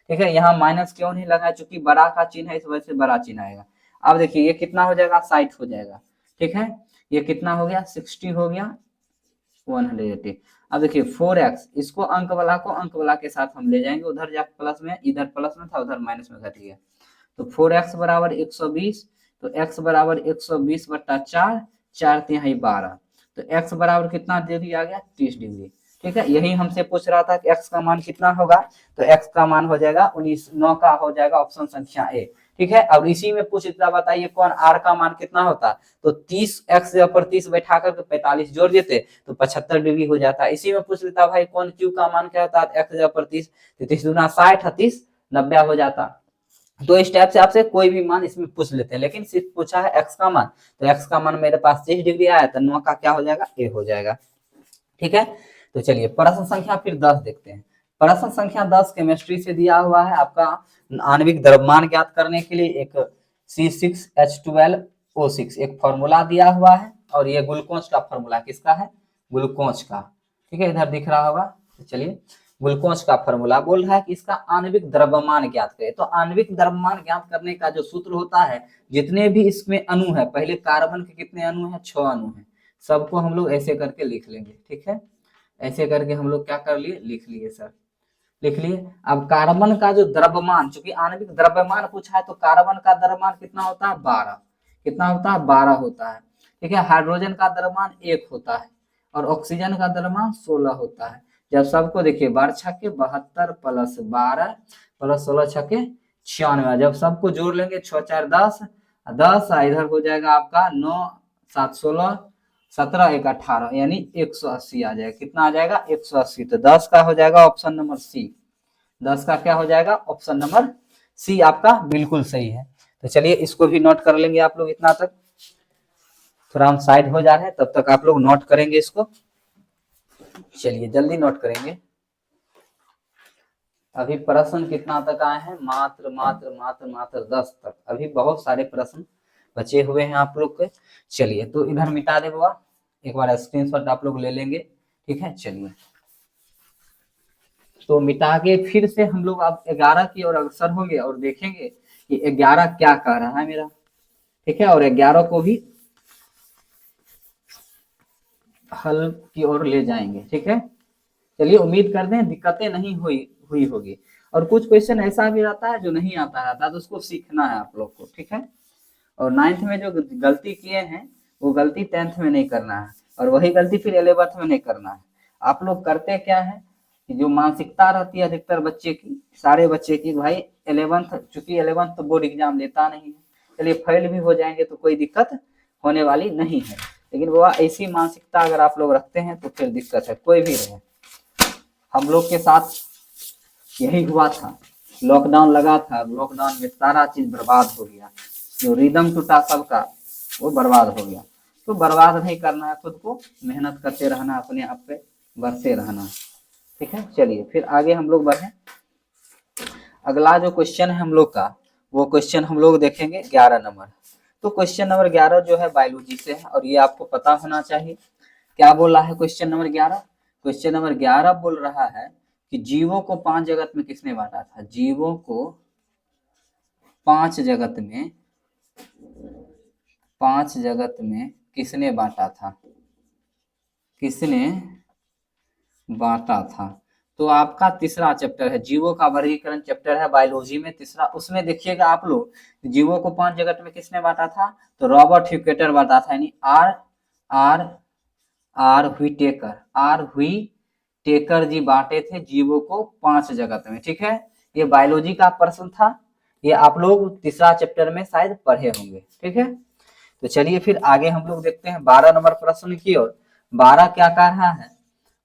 ठीक है, यहाँ माइनस क्यों नहीं लगा, चूंकि बड़ा का चिन्ह है इस वजह से बड़ा चिन्ह आएगा। अब देखिए ये कितना हो जाएगा 60 हो जाएगा। ठीक है, ये कितना हो गया 60 हो गया 180। अब देखिए 4x, इसको अंक वाला को अंक वाला के साथ हम ले जाएंगे, उधर जाकर प्लस में, इधर प्लस में था उधर माइनस में घट गया। तो 4x बराबर 120, तो x बराबर 120 बट्टा 4, 4 तिहाई 12, तो x बराबर कितना डिग्री आ गया 30 डिग्री। ठीक है, यही हमसे पूछ रहा था कि x का मान कितना होगा, तो x का मान हो जाएगा 19, 9 का हो जाएगा ऑप्शन संख्या ए। ठीक है, अब इसी में पूछ रहा बताइए कौन r का मान कितना होता, तो 30x पर 30 बैठा कर 45 जोड़ देते तो 75 डिग्री हो जाता। इसी में पूछ लेता भाई कौन q का मान क्या होता है, x पर 30, 30 दूना 60, 30 90 हो जाता। तो इस टाइप से आपसे कोई भी मान इसमें पूछ लेते हैं, लेकिन सिर्फ पूछा है x का मान, तो x का मान मेरे पास 30 डिग्री आया, तो 9 का क्या हो जाएगा ए हो जाएगा। ठीक है, तो चलिए प्रश्न संख्या फिर 10 देखते हैं। प्रश्न संख्या 10 केमिस्ट्री से दिया हुआ है आपका आणविक द्रव्यमान ज्ञात करने के लिए एक C6H12O6 एक फॉर्मूला दिया हुआ है, और ये ग्लूकोज का फॉर्मूला किसका है, ग्लूकोज का। ठीक है, इधर दिख रहा होगा। तो चलिए ग्लूकोज का फॉर्मूला बोल रहा है कि इसका आणविक द्रव्यमान ज्ञात करें। तो आणविक द्रव्यमान ज्ञात करने का जो सूत्र होता है, जितने भी इसमें अणु है, पहले कार्बन के कितने अणु हैं, 6 अणु हैं, सबको हम लोग ऐसे करके लिख लेंगे। ठीक है, ऐसे करके हम लोग क्या कर लिए, लिख लिए सर, लिख लिए। अब कार्बन का जो द्रव्यमान, चूंकि आणविक द्रव्यमान पूछा है तो कार्बन का द्रव्यमान कितना होता है, 12। कितना होता है, 12 होता है। ठीक है, हाइड्रोजन का द्रव्यमान 1 होता है और ऑक्सीजन का द्रव्यमान 16 होता है। जब सबको देखिए 12 छक्के 72 प्लस 12 प्लस 16 छक्के 96, जब सबको जोड़ लेंगे 6 4 10 10, इधर हो जाएगा आपका 9 7 16 17 1 18, यानी 180 आ जाएगा। कितना आ जाएगा, 180। तो 10 का हो जाएगा ऑप्शन नंबर सी। 10 का क्या हो जाएगा, ऑप्शन नंबर सी आपका बिल्कुल सही है। तो चलिए इसको भी नोट कर लेंगे आप लोग। इतना तक थोड़ा हम साइड हो जा रहे हैं, तब तक आप लोग नोट करेंगे इसको। चलिए जल्दी नोट करेंगे। अभी प्रश्न कितना तक आए हैं, मात्र मात्र मात्र मात्र 10 तक। अभी बहुत सारे प्रश्न बचे हुए हैं आप लोग के। चलिए तो इधर मिटा दे बाबा, एक बार स्क्रीनशॉट आप लोग ले लेंगे। ठीक है, चलिए तो मिटा के फिर से हम लोग अब 11 की ओर अग्रसर होंगे और देखेंगे कि 11 क्या कह रहा है मेरा। ठीक है, और 11 को भी हल की ओर ले जाएंगे। ठीक है, चलिए उम्मीद करते हैं दिक्कतें नहीं हुई होगी। और कुछ क्वेश्चन ऐसा भी रहता है जो नहीं आता रहता, तो उसको सीखना है आप लोग को। ठीक है, और 9th में जो गलती किए हैं वो गलती 10th में नहीं करना है, और वही गलती फिर 11th में नहीं करना है। आप लोग करते क्या है कि जो मानसिकता रहती है अधिकतर बच्चे की, सारे बच्चे की, भाई 11th, चूंकि 11th तो बोर्ड एग्जाम लेता नहीं है, चलिए फेल भी हो जाएंगे तो कोई दिक्कत होने वाली नहीं है। लेकिन वो ऐसी मानसिकता अगर आप लोग रखते हैं तो फिर दिक्कत है, कोई भी रहे। हम लोग के साथ यही हुआ था, लॉकडाउन लगा था, लॉकडाउन में सारा चीज बर्बाद हो गया, जो रिदम टूटा सबका वो बर्बाद हो गया। तो बर्बाद नहीं करना है, खुद को मेहनत करते रहना, अपने आप पे बढ़ते रहना। ठीक है, चलिए फिर आगे हम लोग बढ़े। अगला जो क्वेश्चन है हम लोग का, वो क्वेश्चन हम लोग देखेंगे 11 नंबर। तो क्वेश्चन नंबर 11 जो है बायोलॉजी से है, और ये आपको पता होना चाहिए। क्या बोल रहा है क्वेश्चन नंबर 11? क्वेश्चन नंबर 11 बोल रहा है कि जीवों को 5 जगत में किसने बांटा था? जीवों को 5 जगत में, 5 जगत में किसने बांटा था? किसने बांटा था? तो आपका तीसरा चैप्टर है, जीवों का वर्गीकरण चैप्टर है बायोलॉजी में, तीसरा। उसमें देखिएगा आप लोग, जीवों को 5 जगत में किसने बांटा था? तो रॉबर्ट ह्यूकेटर बांटा था, यानी आर व्हीटेकर जी बांटे थे जीवों को 5 जगत में। ठीक है, ये बायोलॉजी का प्रश्न था, ये आप लोग तीसरा चैप्टर में शायद पढ़े होंगे। ठीक है, तो चलिए फिर आगे हम लोग देखते हैं 12 नंबर प्रश्न की ओर। 12 क्या कह रहा है?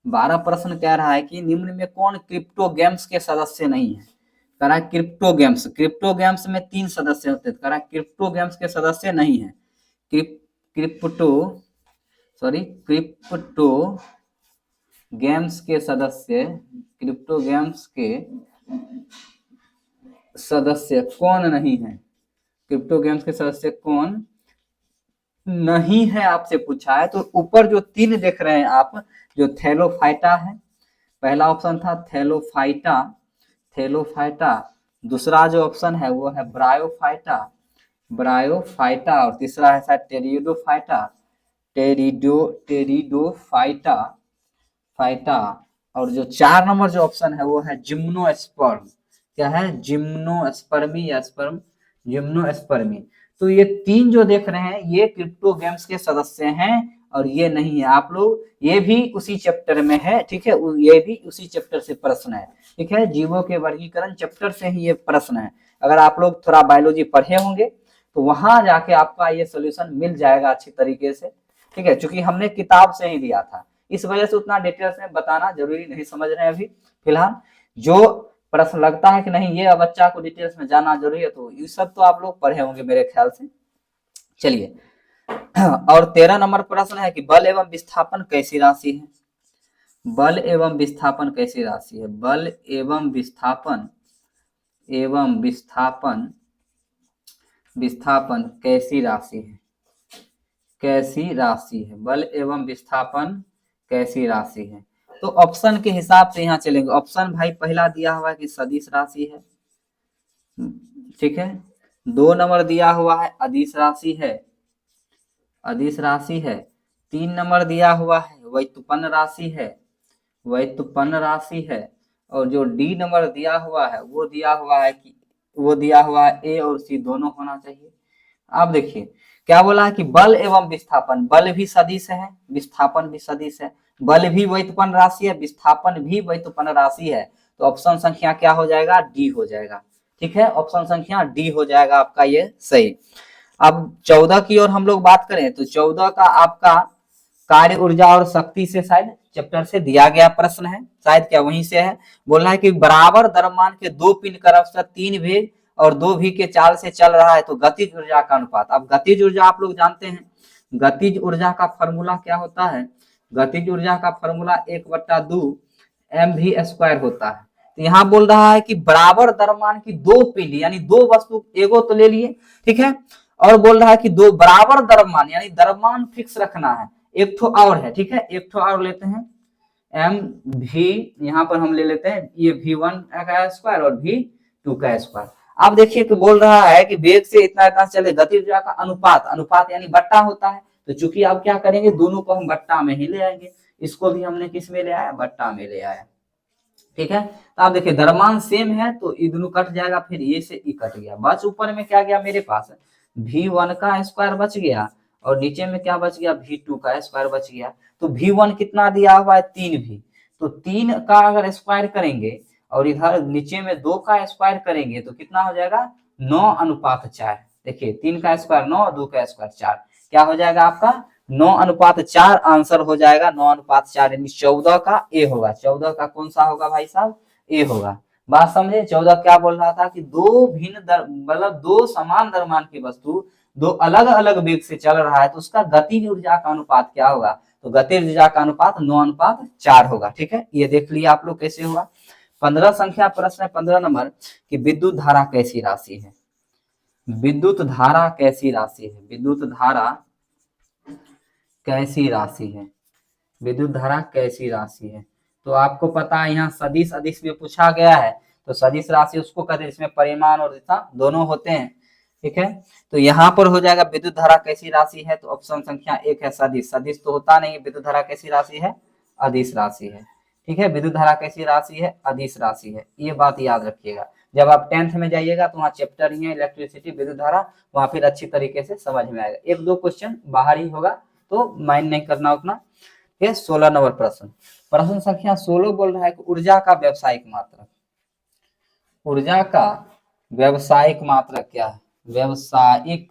12 प्रश्न कह रहा है कि निम्न में कौन क्रिप्टो गेम्स के सदस्य नहीं है? कह रहा है क्रिप्टो गेम्स, क्रिप्टो गेम्स में 3 सदस्य होते हैं, कह रहा है क्रिप्टो गेम्स के सदस्य नहीं है। क्रिप्टो गेम्स के सदस्य, क्रिप्टो गेम्स के सदस्य कौन नहीं है? क्रिप्टो गेम्स के सदस्य कौन नहीं है आपसे पूछा है। तो ऊपर जो 3 देख रहे हैं आप, जो थैलोफाइटा है, पहला ऑप्शन था थैलोफाइटा, दूसरा जो ऑप्शन है वो है ब्रायोफाइटा, और तीसरा है शायद टेरिडोफाइटा, और जो 4 नंबर जो ऑप्शन है वो है जिम्नोस्पर्म। क्या है? जिम्नोस्पर्मी या जिम्नोस्पर्मी। तो ये 3 जो देख रहे हैं ये क्रिप्टो गेम्स के सदस्य हैं, और ये नहीं है। आप लोग ये भी उसी चैप्टर में है। ठीक है, ये भी उसी चैप्टर से प्रश्न है। ठीक है, जीवों के वर्गीकरण चैप्टर से ही ये प्रश्न है। अगर आप लोग थोड़ा बायोलॉजी पढ़े होंगे तो वहां जाके आपका ये सोल्यूशन मिल जाएगा अच्छी तरीके से। ठीक है, क्योंकि हमने किताब से ही दिया था, इस वजह से उतना डिटेल्स में बताना जरूरी नहीं समझ रहे हैं अभी फिलहाल। जो प्रश्न लगता है कि नहीं ये बच्चा को डिटेल्स में जाना जरूरी है, तो ये सब तो आप लोग पढ़े होंगे मेरे ख्याल से। चलिए, और 13 नंबर प्रश्न है कि बल एवं विस्थापन कैसी राशि है? बल एवं विस्थापन कैसी राशि है? बल एवं विस्थापन कैसी राशि है? कैसी राशि है? बल एवं विस्थापन कैसी राशि है? तो ऑप्शन के हिसाब से यहाँ चलेंगे। ऑप्शन भाई पहला दिया हुआ है कि सदिश राशि है, ठीक है। 2 नंबर दिया हुआ है अदिश राशि है, अदिश राशि है। 3 नंबर दिया हुआ है व्युत्पन्न राशि है, व्युत्पन्न राशि है। और जो डी नंबर दिया हुआ है वो दिया हुआ है कि वो दिया हुआ है ए और सी दोनों होना चाहिए। आप देखिए क्या बोला है कि बल एवं विस्थापन, बल भी सदिश है, विस्थापन भी सदिश है। बल भी व्युत्पन्न राशि है, विस्थापन भी व्युत्पन्न राशि है। तो ऑप्शन संख्या क्या हो जाएगा, डी हो जाएगा, ठीक है। ऑप्शन संख्या डी हो जाएगा आपका ये सही। अब 14 की ओर हम लोग बात करें तो 14 का आपका कार्य ऊर्जा और शक्ति से शायद चैप्टर से दिया गया प्रश्न है, शायद क्या वहीं से है। बोला है कि बराबर द्रव्यमान के 2 पिंड क्रमशः 3 वेग और 2 v के चाल से चल रहा है तो गतिज ऊर्जा का अनुपात। अब गतिज ऊर्जा आप लोग जानते हैं, गतिज ऊर्जा का फॉर्मूला क्या होता है, गतिज ऊर्जा का फॉर्मूला 1/2 mv² होता है। तो यहाँ बोल रहा है कि बराबर द्रव्यमान की 2 पिंड यानी 2 वस्तु, एगो तो ले लिए, ठीक है। और बोल रहा है कि 2 बराबर द्रव्यमान यानी द्रव्यमान फिक्स रखना है। एक ठो और है, ठीक है, एक ठो और लेते हैं एम भी, यहाँ पर हम ले लेते हैं ये v1 का स्क्वायर और v2 का स्क्वायर। आप देखिए कि बोल रहा है कि वेग से इतना इतना चले, गति ऊर्जा का अनुपात, अनुपात यानी बट्टा होता है। तो चूंकि आप क्या करेंगे, दोनों को हम बट्टा में ही ले आएंगे। इसको भी हमने किस में ले आया, बट्टा में ले आया, ठीक है। तो आप देखिए द्रव्यमान सेम है तो ये दोनों कट जाएगा, फिर ये से ई कट गया, बस ऊपर में क्या गया मेरे पास v1 का स्क्वायर बच गया और नीचे में क्या बच गया, v2 का स्क्वायर बच गया। तो v1 कितना दिया हुआ है, 3v, तो 3 का अगर स्क्वायर करेंगे और इधर नीचे में 2 का स्क्वायर करेंगे तो कितना हो जाएगा, 9:4। देखिए 3 का स्क्वायर 9, 2 का स्क्वायर 4, क्या हो जाएगा आपका 9:4। आंसर हो जाएगा 9:4 यानी 14 का ए होगा। 14 का कौन सा होगा भाई साहब, ए होगा। बात समझे। 14 क्या बोल रहा था कि 2 भिन्न मतलब 2 समान द्रव्यमान की वस्तु 2 अलग अलग वेग से चल रहा है तो उसका गतिज ऊर्जा का अनुपात क्या होगा, तो गतिज ऊर्जा का अनुपात 9:4 होगा, ठीक है। ये देख लिया आप लोग कैसे हुआ। 15 संख्या प्रश्न है 15 नंबर कि विद्युत धारा कैसी राशि है, विद्युत धारा कैसी राशि है, विद्युत धारा कैसी राशि है, विद्युत धारा कैसी राशि है। तो आपको पता है यहाँ सदिश अदिश में पूछा गया है, तो सदिश राशि उसको कहते हैं जिसमें परिमाण और दिशा दोनों होते हैं, ठीक है। तो यहाँ पर हो जाएगा विद्युत धारा कैसी राशि है, तो ऑप्शन संख्या 1 है सदिश। सदिश तो होता नहीं, विद्युत धारा कैसी राशि है, अदिश राशि है, ठीक है। विद्युत धारा कैसी राशि है, अदिश राशि है, ये बात याद रखिएगा। जब आप 10th में जाइएगा तो वहाँ चैप्टर ही है इलेक्ट्रिसिटी विद्युत धारा, वहाँ फिर अच्छी तरीके से समझ में आएगा। 1-2 क्वेश्चन बाहर ही होगा तो माइंड नहीं करना उतना। ये 16 नंबर प्रश्न, प्रश्न संख्या 16 बोल रहा है कि ऊर्जा का व्यावसायिक मात्रक, ऊर्जा का व्यावसायिक मात्रक क्या है, व्यावसायिक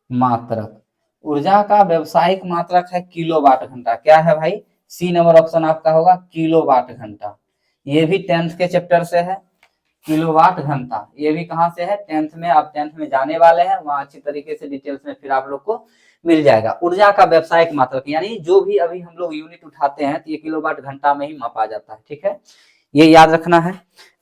मात्रक, ऊर्जा का व्यावसायिक मात्रक है किलोवाट घंटा। क्या है भाई, सी नंबर ऑप्शन आपका होगा किलोवाट घंटा। ये भी 10th के चैप्टर से है, किलोवाट घंटा। ये भी कहाँ से है, 10th में। आप 10th में जाने वाले हैं वहां अच्छी तरीके से डिटेल्स में फिर आप लोग को मिल जाएगा। ऊर्जा का व्यावसायिक मात्रक यानी जो भी अभी हम लोग यूनिट उठाते हैं तो ये किलोवाट घंटा में ही मापा जाता है, ठीक है, ये याद रखना है।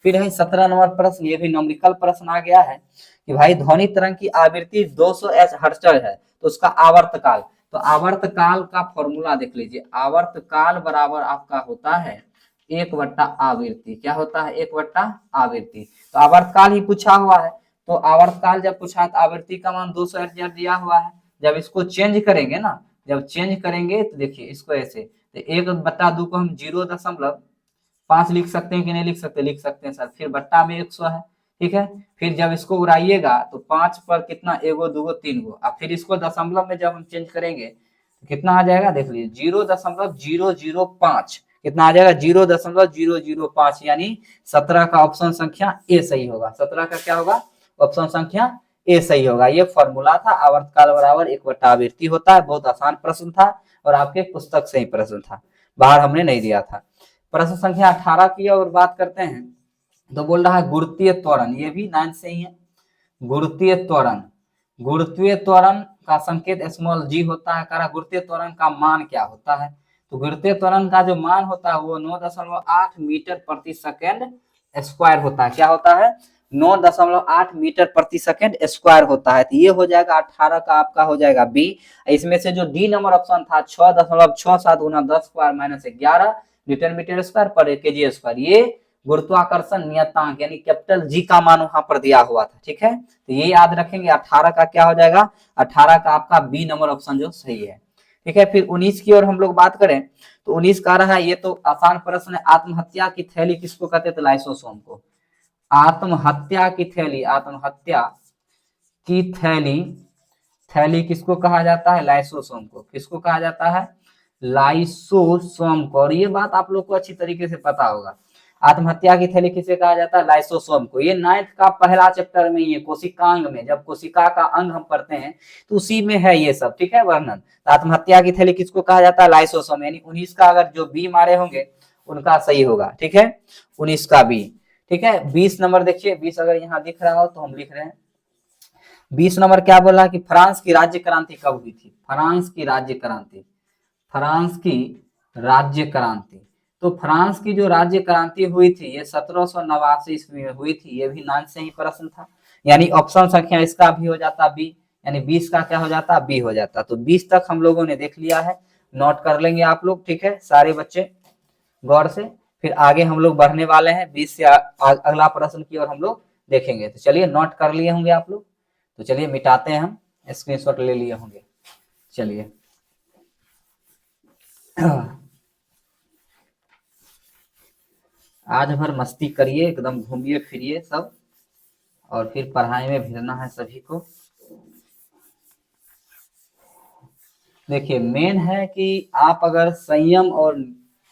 फिर है 17 नंबर प्रश्न, ये भी न्यूमेरिकल प्रश्न आ गया है कि भाई ध्वनि तरंग की आवृत्ति 200 हर्ट्ज है तो उसका आवर्तकाल, तो आवर्तकाल का फॉर्मूला देख लीजिए। आवर्तकाल बराबर आपका होता है 1/आवृत्ति। क्या होता है, 1/आवृत्ति। तो आवर्तकाल ही पूछा हुआ है, तो आवर्तकाल जब पूछा तो आवृत्ति का मान 200 हर्ट्ज दिया हुआ है। जब इसको चेंज करेंगे ना, जब चेंज करेंगे तो देखिए इसको ऐसे, तो 1/2 को हम 0.5 लिख सकते हैं कि नहीं लिख सकते, लिख सकते हैं सर। फिर बट्टा में 100 है, ठीक है। फिर जब इसको उड़ाइएगा तो 5 पर कितना, 1 2 3 अब फिर इसको दशमलव में जब हम चेंज करेंगे तो कितना आ जाएगा, देख लीजिए 0.005 कितना आ जाएगा, 0.005 यानी 17 का ऑप्शन संख्या ए सही होगा। 17 का क्या होगा, ऑप्शन संख्या ए सही होगा। ये फॉर्मूला था, आवर्तकाल बराबर 1/आवृत्ति होता है। बहुत आसान प्रश्न था और आपके पुस्तक से ही प्रश्न था, बाहर हमने नहीं दिया था। प्रश्न संख्या 18 की और बात करते हैं तो बोल रहा है गुरुत्वीय त्वरण, ये भी 9 से ही है। गुरुत्वीय त्वरण, गुरुत्वीय त्वरण का संकेत स्मॉल जी होता है। कह गुरुत्वीय त्वरण का मान क्या होता है, तो गुरुत्वीय त्वरण का जो मान होता है वो 9.8 मीटर प्रति सेकेंड स्क्वायर होता है। क्या होता है, 9.8 मीटर प्रति सेकेंड स्क्वायर होता है। तो ये हो जाएगा 18 का आपका हो जाएगा बी। इसमें से जो डी नंबर ऑप्शन था 6.67 × 10⁻⁻11 न्यूटन मीटर स्क्वायर पर केजी स्क्वायर, ये गुरुत्वाकर्षण नियतांक यानी कैपिटल जी का मान वहां पर दिया हुआ था। ठीक है, तो ये याद रखेंगे। 18 का क्या हो जाएगा, 18 का आपका बी नंबर ऑप्शन जो सही है। ठीक है, फिर 19 की ओर हम लोग बात करें तो 19 का रहा, ये तो आसान प्रश्न है, आत्महत्या की थैली किसको कहते थे, लाइसोसोम को। आत्महत्या की थैली, आत्महत्या की थैली, थैली किसको कहा जाता है, लाइसोसोम को। किसको कहा जाता है, लाइसोसोम को। और ये बात आप लोग को अच्छी तरीके से पता होगा, आत्महत्या की थैली किसे कहा जाता है, लाइसोसोम को। ये 9th का पहला चैप्टर में, ये कोशिकांग में, जब कोशिका का अंग हम पढ़ते हैं तो उसी में है ये सब। ठीक है, वर्णन। आत्महत्या की थैली किसको कहा जाता है, लाइसोसोम। यानी 19 का अगर जो बी मारे होंगे उनका सही होगा। ठीक है, 19 का बी। ठीक है, 20 नंबर देखिए, 20 अगर यहाँ दिख रहा हो तो हम लिख रहे हैं। 20 नंबर क्या बोला कि फ्रांस की राज्य क्रांति कब हुई थी, फ्रांस की राज्य क्रांति, फ्रांस की राज्य क्रांति। तो फ्रांस की जो राज्य क्रांति हुई थी ये 1789 ईस्वी में हुई थी। ये भी 9 से ही प्रश्न था, यानी ऑप्शन संख्या इसका भी हो जाता बी, यानी 20 का क्या हो जाता, बी हो जाता। तो 20 तक हम लोगों ने देख लिया है, नोट कर लेंगे आप लोग। ठीक है, सारे बच्चे गौर से। फिर आगे हम लोग बढ़ने वाले हैं, 20 से अगला प्रश्न की ओर हम लोग देखेंगे। तो चलिए, नोट कर लिए होंगे आप लोग, तो चलिए मिटाते हैं, हम स्क्रीनशॉट ले लिए होंगे। चलिए आज भर मस्ती करिए, एकदम घूमिए फिरिए सब, और फिर पढ़ाई में भिड़ना है सभी को। देखिए, मेन है कि आप अगर संयम और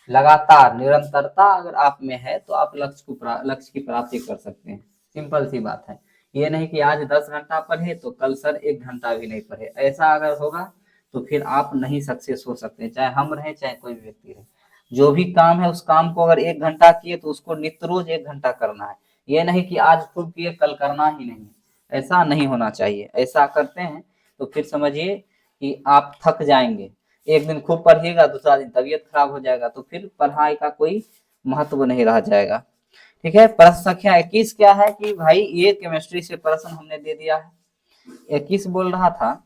लगातार निरंतरता अगर आप में है तो आप लक्ष्य की प्राप्ति कर सकते हैं। सिंपल सी बात है। ये नहीं कि आज 10 घंटा पढ़े तो कल सर 1 घंटा भी नहीं पढ़े, ऐसा अगर होगा तो फिर आप नहीं सक्सेस हो सकते, चाहे हम रहे चाहे कोई भी व्यक्ति रहे। जो भी काम है उस काम को अगर 1 घंटा किए तो उसको नित्य रोज 1 घंटा करना है। ये नहीं कि आज खूब किए कल करना ही नहीं, ऐसा नहीं होना चाहिए। ऐसा करते हैं तो फिर समझिए कि आप थक जाएंगे। एक दिन खूब पढ़िएगा, दूसरा दिन तबीयत खराब हो जाएगा, तो फिर पढ़ाई का कोई महत्व नहीं रह जाएगा। ठीक है, प्रश्न संख्या 21 क्या है कि भाई ये केमिस्ट्री से प्रश्न हमने दे दिया है। 21 बोल रहा था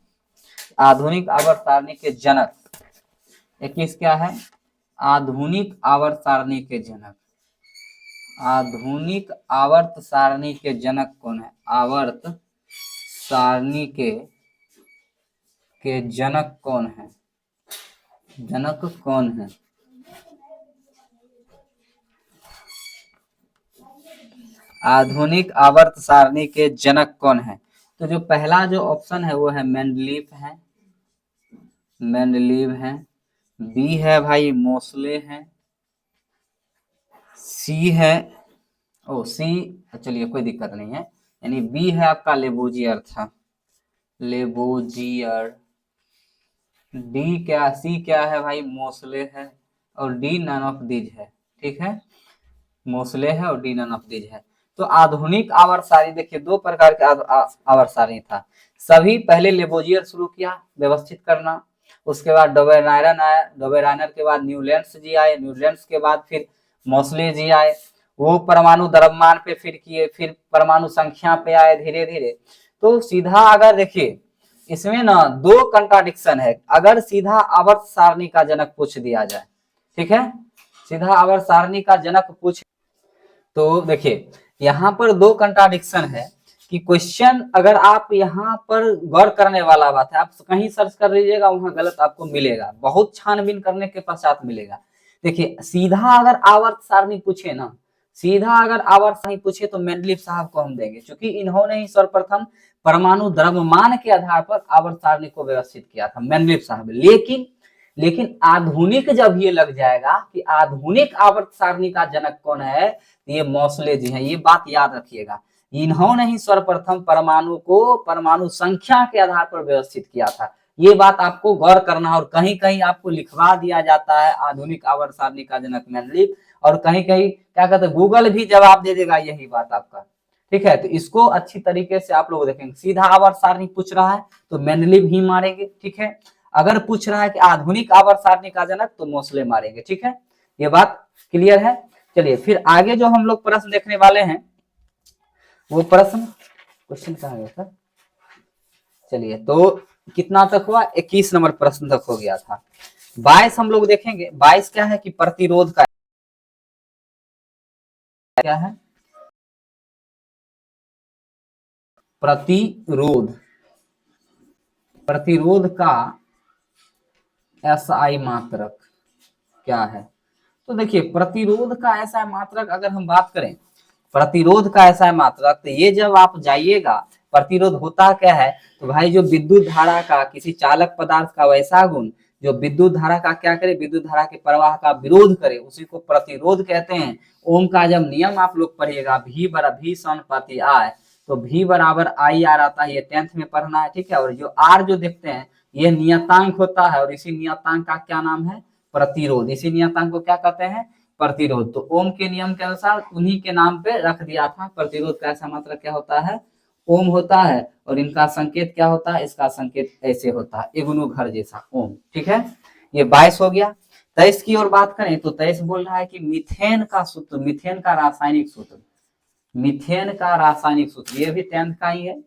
आधुनिक आवर्त सारणी के जनक। 21 क्या है, आधुनिक आवर्त सारणी के जनक। आधुनिक आवर्त सारणी के जनक कौन है, आवर्त सारणी के जनक कौन है, जनक कौन है। आधुनिक आवर्त सारणी के जनक कौन है, तो जो पहला जो ऑप्शन है वो है मेंडलीव है, मेंडलीव है। बी है भाई मोसले है, सी है, ओ सी, चलिए कोई दिक्कत नहीं है, यानी बी है आपका लेबोजियर था, लेबोजियर। डी क्या, सी क्या है भाई, मोसले है, और डी नन ऑफ दीज है। ठीक है, मोसले है और डी नन ऑफ दीज है। तो आधुनिक आवर्त सारणी देखिए 2 प्रकार के आवर्त सारणी था। सभी पहले लेबोजियर शुरू किया व्यवस्थित करना, उसके बाद डोबेरायनर आया, डोबेरायनर के बाद न्यूलैंड्स जी आए, न्यूलैंड्स के बाद फिर मोसले जी आए, वो परमाणु द्रव्यमान पे फिर किए, फिर परमाणु संख्या पे आए धीरे धीरे। तो सीधा अगर देखिए इसमें ना 2 कंट्राडिक्शन है, अगर सीधा आवर्त सारणी का जनक पूछ दिया जाए, ठीक है, सीधा आवर्त सारणी का जनक पूछ, तो देखिए यहाँ पर 2 कंट्राडिक्शन है कि क्वेश्चन अगर आप यहाँ पर गौर करने वाला बात है, आप कहीं सर्च कर लीजिएगा वहां गलत आपको मिलेगा, बहुत छानबीन करने के पश्चात मिलेगा। देखिए सीधा अगर आवर्त सारणी पूछे ना, सीधा अगर आवर्त सारणी पूछे तो मेंडलीव साहब को हम देंगे, क्योंकि इन्होंने ही सर्वप्रथम परमाणु द्रव्यमान के आधार पर आवर्त सारणी को व्यवस्थित किया था, मेंडलीव साहब। लेकिन आधुनिक जब ये लग जाएगा कि आधुनिक आवर्त सारणी का जनक कौन है, ये मोसले जी हैं। ये बात याद रखिएगा, इन्होंने ही सर्वप्रथम परमाणु को परमाणु संख्या के आधार पर व्यवस्थित किया था। ये बात आपको गौर करना, और कहीं कहीं आपको लिखवा दिया जाता है आधुनिक आवर्त सारणी का जनक मेंडलीव, और कहीं कहीं क्या कहते हैं गूगल भी जवाब दे देगा यही बात आपका। ठीक है, तो इसको अच्छी तरीके से आप लोग देखेंगे। सीधा आवर्त सारणी पूछ रहा है तो मेंडलीव ही मारेंगे, ठीक है। अगर पूछ रहा है कि आधुनिक आवर्त सारणी का जनक तो मोसले मारेंगे, ठीक है। ये बात क्लियर है। चलिए फिर आगे जो हम लोग प्रश्न देखने वाले हैं वो क्वेश्चन कहाँ गया सर, चलिए तो कितना तक हुआ, 21 नंबर प्रश्न तक हो गया था। 22 हम लोग देखेंगे। 22 क्या है कि प्रतिरोध का क्या है? प्रतिरोध। प्रतिरोध का एसआई मात्रक क्या है? तो देखिए प्रतिरोध का ऐसा मात्रक अगर हम बात करें, प्रतिरोध का ऐसा मात्रक, तो ये जब आप जाइएगा प्रतिरोध होता क्या है, तो भाई जो विद्युत धारा का किसी चालक पदार्थ का वैसा गुण जो विद्युत धारा का क्या करे, विद्युत धारा के प्रवाह का विरोध करे, उसी को प्रतिरोध कहते हैं। ओम का जब नियम आप लोग पढ़िएगा, भी बराबर भी समानुपाती आर, तो भी बराबर आई आर आता है, ये 10th में पढ़ना है, ठीक है। और जो आर जो देखते हैं ये नियतांक होता है, और इसी नियतांक का क्या नाम है? प्रतिरोध। इसी नियतांक को क्या कहते हैं? प्रतिरोध। तो ओम के नियम के अनुसार उन्हीं के नाम पे रख दिया था। प्रतिरोध का ऐसा मात्रक क्या होता है? ओम होता है। और इनका संकेत क्या होता है? इसका संकेत ऐसे होता है, इग्नू घर जैसा ओम, ठीक है। ये 22 हो गया। 23 की ओर बात करें तो 23 बोल रहा है कि मीथेन का सूत्र, मीथेन का रासायनिक सूत्र, मीथेन का रासायनिक सूत्र, ये भी 10th का ही है।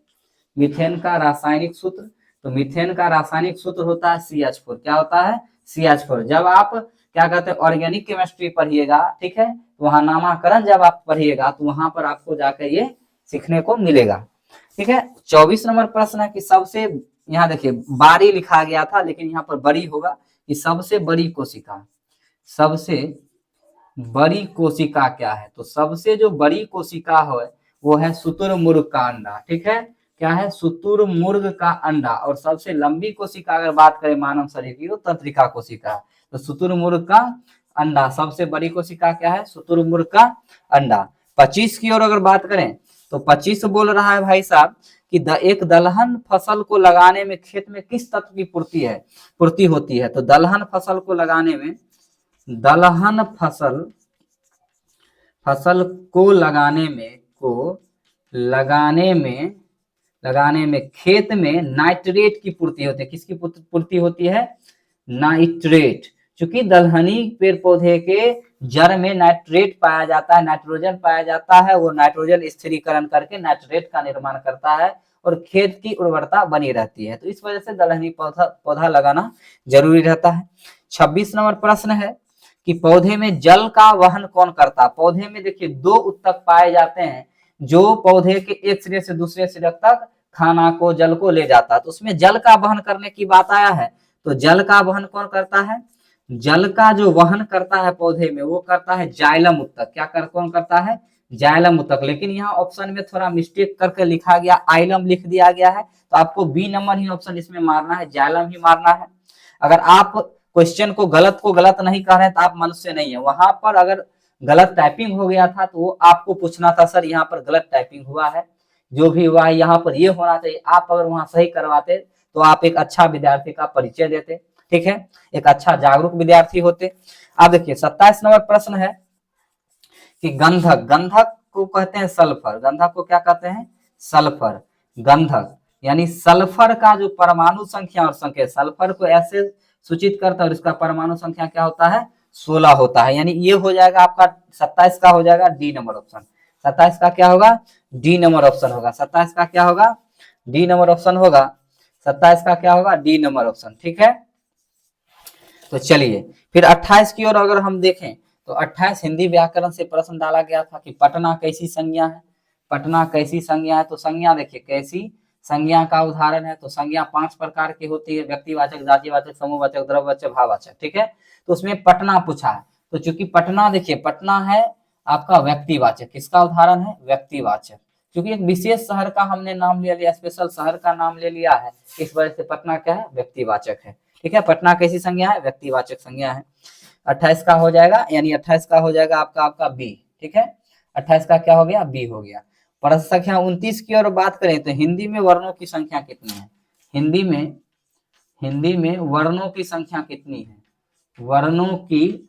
मीथेन का रासायनिक सूत्र, तो मीथेन का रासायनिक सूत्र होता है CH4। क्या होता है? CH4। जब आप क्या कहते हैं ऑर्गेनिक केमिस्ट्री पढ़िएगा, ठीक है, तो वहां नामाकरण जब आप पढ़िएगा तो वहां पर आपको जाकर ये सीखने को मिलेगा, ठीक है। 24 नंबर प्रश्न है कि सबसे, यहाँ देखिए बारी लिखा गया था लेकिन यहाँ पर बड़ी होगा, कि सबसे बड़ी कोशिका, सबसे बड़ी कोशिका क्या है? तो सबसे जो बड़ी कोशिका है वो है शुतुरमुर्ग का अंडा, ठीक है। क्या है? शुतुरमुर्ग का अंडा। और सबसे लंबी कोशिका अगर बात करें मानव शरीर की, तो तंत्रिका कोशिका। तो शुतुरमुर्ग का अंडा, सबसे बड़ी कोशिका क्या है? शुतुरमुर्ग का अंडा। 25 की ओर अगर बात करें तो 25 बोल रहा है भाई साहब कि एक दलहन फसल को लगाने में खेत में किस तत्व की पूर्ति होती है? तो दलहन फसल को लगाने में, दलहन फसल को लगाने में खेत में नाइट्रेट की पूर्ति होती है। किसकी पूर्ति होती है? नाइट्रेट। क्योंकि दलहनी पेड़ पौधे के जड़ में नाइट्रेट पाया जाता है, नाइट्रोजन पाया जाता है, वो नाइट्रोजन स्थिरीकरण करके नाइट्रेट का निर्माण करता है और खेत की उर्वरता बनी रहती है। तो इस वजह से दलहनी पौधा लगाना जरूरी रहता है। 26 नंबर प्रश्न है कि पौधे में जल का वहन कौन करता है? पौधे में देखिए 2 ऊतक पाए जाते हैं जो पौधे के एक सिरे से दूसरे सिरे तक खाना को, जल को ले जाता है। तो उसमें जल का वहन करने की बात आया है, तो जल का वहन कौन करता है? जल का जो वहन करता है पौधे में वो करता है जाइलम ऊतक। कौन करता है? जाइलम ऊतक। लेकिन यहाँ ऑप्शन में थोड़ा मिस्टेक करके लिखा गया, आइलम लिख दिया गया है, तो आपको बी नंबर ही ऑप्शन इसमें मारना है, जाइलम ही मारना है। अगर आप क्वेश्चन को गलत नहीं कह रहे हैं तो आप मनुष्य नहीं है। वहां पर अगर गलत टाइपिंग हो गया था तो वो आपको पूछना था सर यहाँ पर गलत टाइपिंग हुआ है, जो भी हुआ है यहाँ पर ये होना चाहिए। आप अगर वहां सही करवाते तो आप एक अच्छा विद्यार्थी का परिचय देते, ठीक है, एक अच्छा जागरूक विद्यार्थी होते। अब देखिए 27 नंबर प्रश्न है कि गंधक, गंधक को कहते हैं सल्फर। गंधक को क्या कहते हैं? सल्फर। गंधक यानी सल्फर का जो परमाणु संख्या और संकेत, सल्फर को ऐसे सूचित करता है और इसका परमाणु संख्या क्या होता है? 16 होता है। यानी ये हो जाएगा आपका 27 का हो जाएगा डी नंबर ऑप्शन। 27 का क्या होगा? डी नंबर ऑप्शन होगा। 27 का क्या होगा? डी नंबर ऑप्शन होगा। 27 का क्या होगा? डी नंबर ऑप्शन, ठीक है। तो चलिए फिर 28 की ओर अगर हम देखें तो 28 हिंदी व्याकरण से प्रश्न डाला गया था कि पटना कैसी संज्ञा है? पटना कैसी संज्ञा है? तो संज्ञा देखिए कैसी संज्ञा का उदाहरण है, तो संज्ञा 5 प्रकार की होती है, व्यक्तिवाचक, जातिवाचक, समूहवाचक, द्रव्यवाचक, भाववाचक, ठीक है। तो उसमें पटना पूछा है, तो चूंकि पटना देखिए पटना है आपका व्यक्तिवाचक, किसका उदाहरण है? व्यक्तिवाचक। क्योंकि एक विशेष शहर का हमने नाम ले लिया, स्पेशल शहर का नाम ले लिया है, इस वजह से पटना क्या है? व्यक्तिवाचक है, ठीक है। पटना कैसी संज्ञा है? व्यक्तिवाचक संज्ञा है। 28 का हो जाएगा, यानी 28 का हो जाएगा आपका बी, ठीक है। 28 का क्या हो गया? बी हो गया। प्रश्न संख्या 29 की ओर बात करें तो हिंदी में वर्णों की संख्या कितनी है? हिंदी में वर्णों की संख्या कितनी है? वर्णों की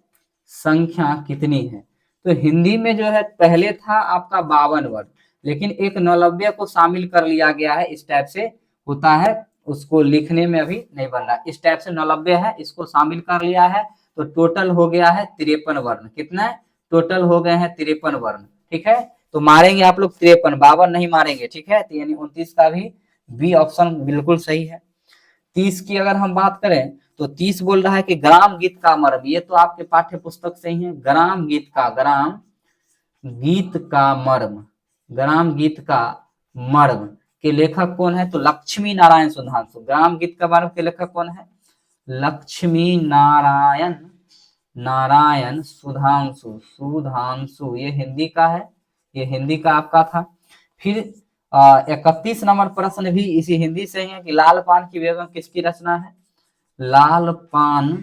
संख्या कितनी है? तो हिंदी में जो है पहले था आपका 52 वर्ण, लेकिन एक 99 को शामिल कर लिया गया है, इस टाइप से होता है, उसको लिखने में अभी नहीं बन रहा, इस टाइप से 99 है, इसको शामिल कर लिया है, तो टोटल हो गया है 53 वर्ण। कितना? टोटल हो गए हैं 53 वर्ण, ठीक है। तो मारेंगे आप लोग 53, 52 नहीं मारेंगे, ठीक है। तो यानी 29 का भी बी ऑप्शन बिल्कुल सही है। 30 की अगर हम बात करें तो 30 बोल रहा है कि ग्राम गीत का मर्म, ये तो आपके पाठ्य पुस्तक से ही है। ग्राम गीत का, गीत का मर्म, ग्राम गीत का मर्म के लेखक कौन है? तो लक्ष्मी नारायण सुधांशु। ग्राम गीत का मर्म के लेखक कौन है? लक्ष्मी नारायण सुधांशु। सुधांशु ये हिंदी का है, ये हिंदी का आपका था। फिर 31 नंबर प्रश्न भी इसी हिंदी से ही है कि लाल पान की बेगम किसकी रचना है? लाल पान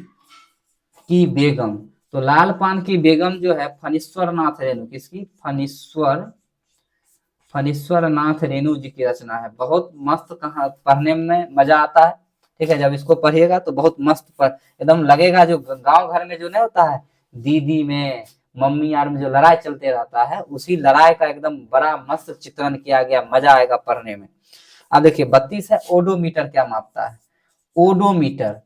की बेगम, तो लाल पान की बेगम जो है फणीश्वर नाथ रेणु, किसकी? फणीश्वर नाथ रेणु जी की रचना है। बहुत मस्त, कहा पढ़ने में मजा आता है, ठीक है। जब इसको पढ़िएगा तो बहुत मस्त एकदम लगेगा, जो गांव घर में जो नहीं होता है दीदी में मम्मी यार में जो लड़ाई चलते रहता है, उसी लड़ाई का एकदम बड़ा मस्त चित्रण किया गया, मजा आएगा पढ़ने में। अब देखिए 32 है, ओडोमीटर क्या मापता है? ओडोमीटर,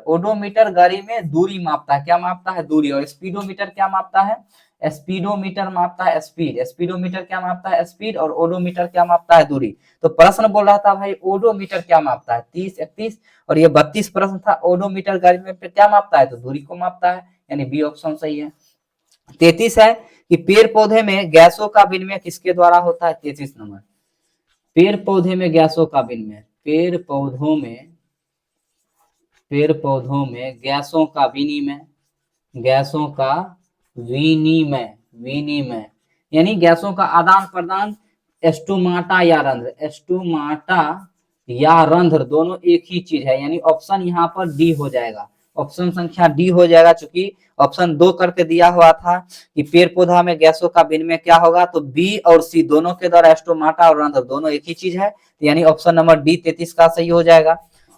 ओडोमीटर गाड़ी में दूरी मापता है। क्या मापता है? दूरी। और स्पीडोमीटर क्या मापता है? स्पीडोमीटर मापता है स्पीड। स्पीडोमीटर क्या मापता है? स्पीड। और ओडोमीटर क्या मापता है? दूरी। तो प्रश्न बोल रहा था भाई ओडोमीटर क्या मापता है? 30, 31 और ये 32 प्रश्न था। ओडोमीटर गाड़ी में क्या मापता है? तो दूरी को मापता है, यानी बी ऑप्शन सही है। 33 है कि पेड़ पौधे में गैसों का विनिमय किसके द्वारा होता है? 33 नंबर। पेड़ पौधे में गैसों का विनिमय, पेड़ पौधों में गैसों का विनिमय, गैसों का विनिमय यानी गैसों का आदान प्रदान एस्टोमाटा या रंध्र, एस्टोमाटा या रंध्र दोनों एक ही चीज है, यानी ऑप्शन यहाँ पर डी हो जाएगा। ऑप्शन संख्या डी हो जाएगा, चूंकि ऑप्शन 2 करके दिया हुआ था कि पेड़ पौधा में गैसों का विनिमय क्या होगा, तो बी और सी दोनों के द्वारा एस्टोमाटा और रंध्र दोनों एक ही चीज है, तो यानी ऑप्शन नंबर डी 33 का सही हो जाएगा।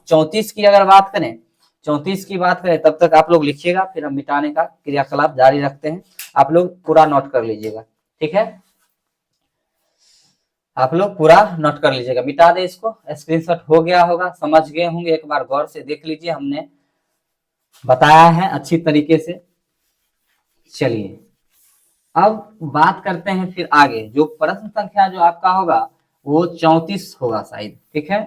34 की अगर बात करें, 34 की बात करें, तब तक आप लोग लिखिएगा, फिर हम मिटाने का क्रियाकलाप जारी रखते हैं। आप लोग पूरा नोट कर लीजिएगा, ठीक है। आप लोग पूरा नोट कर लीजिएगा, मिटा दे इसको। स्क्रीनशॉट हो गया होगा, समझ गए होंगे, एक बार गौर से देख लीजिए, हमने बताया है अच्छी तरीके से। चलिए अब बात करते हैं फिर आगे, जो प्रश्न संख्या जो आपका होगा वो 34 होगा शायद, ठीक है।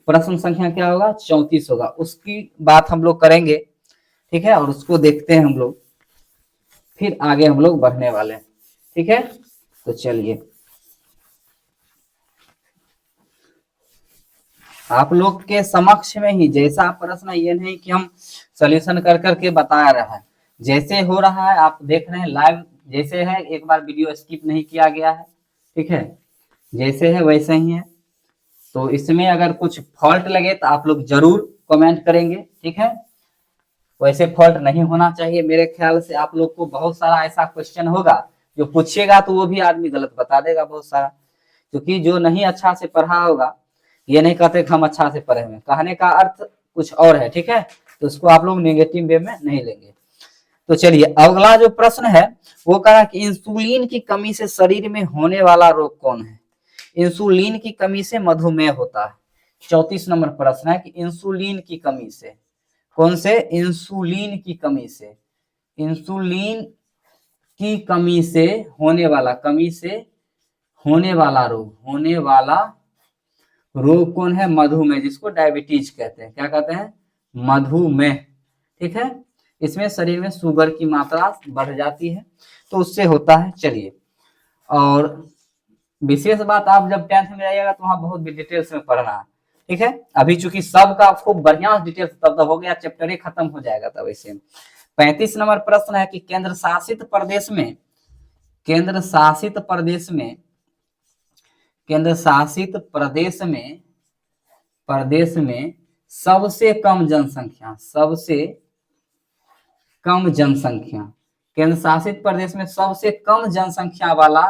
प्रश्न संख्या क्या होगा? 34 होगा, उसकी बात हम लोग करेंगे, ठीक है, और उसको देखते हैं हम लोग, फिर आगे हम लोग बढ़ने वाले हैं, ठीक है। तो चलिए आप लोग के समक्ष में ही जैसा प्रश्न, ये नहीं कि हम सॉल्यूशन कर करके बता रहे हैं, जैसे हो रहा है आप देख रहे हैं लाइव जैसे है, एक बार वीडियो स्किप नहीं किया गया है, ठीक है, जैसे है वैसे ही है। तो इसमें अगर कुछ फॉल्ट लगे तो आप लोग जरूर कमेंट करेंगे, ठीक है। वैसे फॉल्ट नहीं होना चाहिए, मेरे ख्याल से आप लोग को बहुत सारा ऐसा क्वेश्चन होगा जो पूछेगा तो वो भी आदमी गलत बता देगा बहुत सारा, क्योंकि जो नहीं अच्छा से पढ़ा होगा, ये नहीं कहते कि हम अच्छा से पढ़े हुए, कहने का अर्थ कुछ और है, ठीक है। तो उसको आप लोग नेगेटिव वे में नहीं लेंगे। तो चलिए अगला जो प्रश्न है वो कहा कि इंसुलिन की कमी से शरीर में होने वाला रोग कौन है? इंसुलिन की कमी से मधुमेह होता है। 34 नंबर प्रश्न है कि इंसुलिन की कमी से, कौन से? इंसुलिन की कमी से, इंसुलिन की कमी से होने वाला, कमी से होने वाला रोग, होने वाला रोग कौन है? मधुमेह, जिसको डायबिटीज कहते हैं। क्या कहते हैं? मधुमेह, ठीक है। इसमें शरीर में शुगर की मात्रा बढ़ जाती है तो उससे होता है। चलिए, और विशेष बात, आप जब 10th में जाइएगा तो वहां बहुत डिटेल्स में पढ़ना है, ठीक है। अभी चूंकि सबका खूब बढ़िया डिटेल्स तब हो गया, चैप्टर ही खत्म हो जाएगा तब। ऐसे 35 नंबर प्रश्न है कि केंद्र शासित प्रदेश में, केंद्र शासित प्रदेश में, केंद्र शासित प्रदेश में सबसे कम जनसंख्या, सबसे कम जनसंख्या, केंद्र शासित प्रदेश में सबसे कम जनसंख्या वाला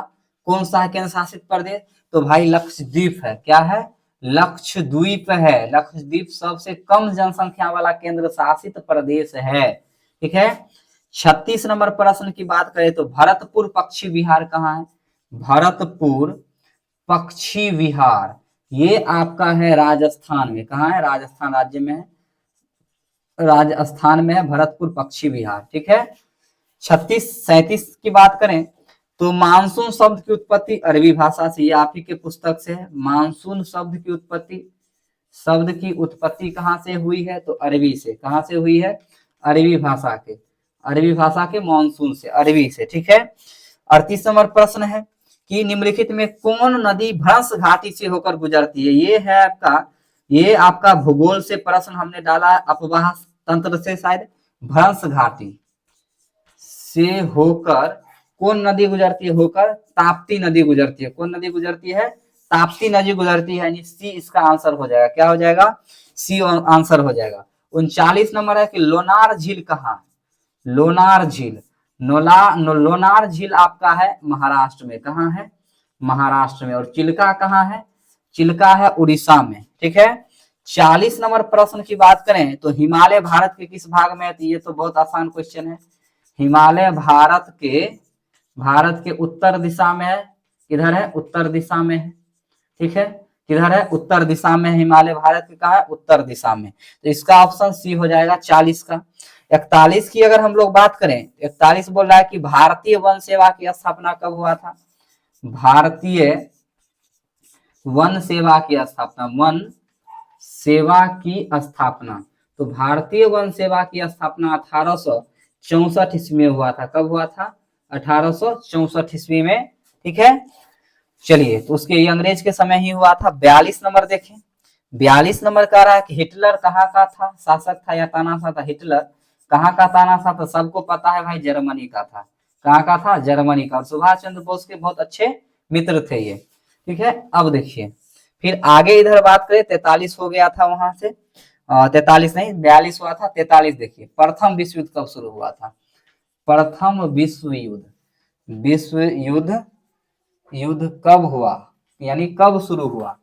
कौन सा है केंद्र शासित प्रदेश? तो भाई लक्षद्वीप है। क्या है? लक्षद्वीप है। लक्षद्वीप सबसे कम जनसंख्या वाला केंद्र शासित प्रदेश है, ठीक है। 36 नंबर प्रश्न की बात करें तो भरतपुर पक्षी विहार कहाँ है? भरतपुर पक्षी विहार ये आपका है राजस्थान में। कहाँ है? राजस्थान राज्य में है, राजस्थान में है भरतपुर पक्षी विहार, ठीक है। 37 की बात करें तो मानसून शब्द की उत्पत्ति अरबी भाषा से, ये आप ही के पुस्तक से है। मानसून शब्द की उत्पत्ति, शब्द की उत्पत्ति कहाँ से हुई है? तो अरबी से। कहाँ से हुई है? अरबी भाषा के, अरबी भाषा के मानसून से, अरबी से, ठीक है। 38 नंबर प्रश्न है कि निम्नलिखित में कौन नदी भ्रंश घाटी से होकर गुजरती है। ये आपका भूगोल से प्रश्न हमने डाला है, अपवाह तंत्र से शायद। भ्रंश घाटी से होकर कौन नदी गुजरती है, होकर ताप्ती नदी गुजरती है। कौन नदी गुजरती है, ताप्ती नदी गुजरती है, यानी सी इसका आंसर हो जाएगा। क्या हो जाएगा, सी आंसर हो जाएगा। 39 नंबर है कि लोनार झील कहाँ, लोनार झील, लोनार झील आपका है महाराष्ट्र में। कहाँ है, महाराष्ट्र में। और चिल्का कहाँ है, चिल्का है उड़ीसा में, ठीक है। 40 नंबर प्रश्न की बात करें तो हिमालय भारत के किस भाग में है, तो ये तो बहुत आसान क्वेश्चन है। हिमालय भारत के उत्तर दिशा में है। किधर है, उत्तर दिशा में है, ठीक है। किधर है, उत्तर दिशा में। हिमालय भारत के कहा है, उत्तर दिशा में। तो इसका ऑप्शन सी हो जाएगा 40 का। 41 की अगर हम लोग बात करें, 41 बोल रहा है कि भारतीय वन सेवा की स्थापना कब हुआ था। भारतीय वन सेवा की स्थापना, वन सेवा की स्थापना, तो भारतीय वन सेवा की स्थापना 1864 ईस्वी में हुआ था। कब हुआ था, 1864 ईस्वी में, ठीक है। चलिए, तो उसके ये अंग्रेज के समय ही हुआ था। 42 नंबर देखें, 42 नंबर कह रहा है कि हिटलर कहाँ का था, शासक था या तानाशाह था। हिटलर कहाँ का तानाशाह था, सबको पता है भाई, जर्मनी का था। कहाँ का था, जर्मनी का। और सुभाष चंद्र बोस के बहुत अच्छे मित्र थे ये, ठीक है। अब देखिए फिर आगे इधर बात करें, 43 हो गया था वहां से, 43 नहीं 42 हुआ था। 43 देखिए, प्रथम विश्व युद्ध कब शुरू हुआ था। प्रथम विश्व युद्ध कब हुआ, यानी कब शुरू हुआ,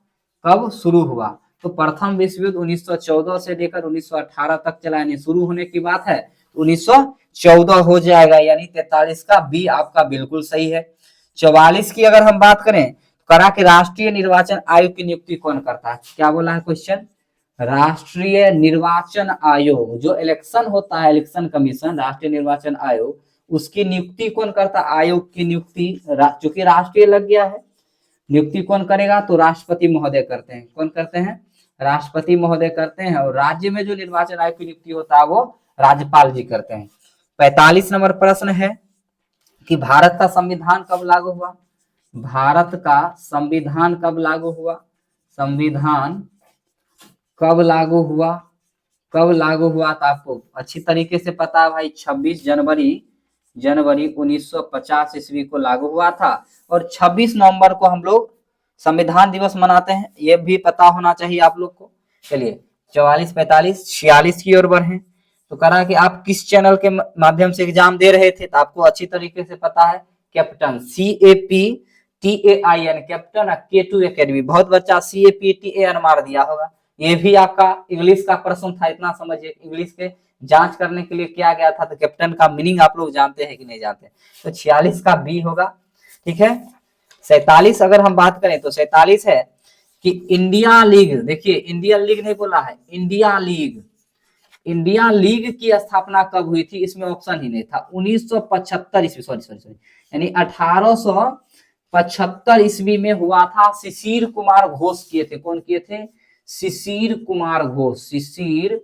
कब शुरू हुआ। तो प्रथम विश्व युद्ध 1914 से लेकर 1918 तक चला, यानी शुरू होने की बात है 1914 हो जाएगा, यानी 43 का बी आपका बिल्कुल सही है। 44 की अगर हम बात करें, करा कि राष्ट्रीय निर्वाचन आयोग की नियुक्ति कौन करता है। क्या बोला है क्वेश्चन, राष्ट्रीय निर्वाचन आयोग, जो इलेक्शन होता है, इलेक्शन कमीशन, राष्ट्रीय निर्वाचन आयोग, उसकी नियुक्ति कौन करता है। आयोग की नियुक्ति चूंकि राष्ट्रीय लग गया है, नियुक्ति कौन करेगा, तो राष्ट्रपति महोदय करते हैं। कौन करते हैं, राष्ट्रपति महोदय करते हैं। और राज्य में जो निर्वाचन आयोग की नियुक्ति होता है वो राज्यपाल जी करते हैं। 45 नंबर प्रश्न है कि भारत का संविधान कब लागू हुआ। भारत का संविधान कब लागू हुआ, संविधान कब लागू हुआ, कब लागू हुआ, तो आपको अच्छी तरीके से पता है भाई, 26 जनवरी 1950 ईस्वी को लागू हुआ था। और 26 नवंबर को हम लोग संविधान दिवस मनाते हैं, ये भी पता होना चाहिए आप लोग को। चलिए 44, 45, 46 की ओर बढ़े। तो करा कि आप किस चैनल के माध्यम से एग्जाम दे रहे थे, तो आपको अच्छी तरीके से पता है, captain CAPTAIN, captain K2 academy. बहुत बच्चा CAPTAN मार दिया होगा। ये भी आपका इंग्लिश का प्रश्न था, इतना समझिए। इंग्लिश के जांच करने के लिए किया गया था। तो कैप्टन का मीनिंग आप लोग जानते हैं कि नहीं जानते। तो 46 का बी होगा, ठीक है। 47 अगर हम बात करें तो 47 है कि इंडिया लीग, देखिए इंडियन लीग नहीं बोला है, इंडिया लीग, इंडिया लीग की स्थापना कब हुई थी, इसमें ऑप्शन ही नहीं था। 1975 ईस्वी, सॉरी, यानी 1875 ईस्वी में हुआ था। शिशिर कुमार घोष किए थे। कौन किए थे, शिशिर कुमार घोष, शिशिर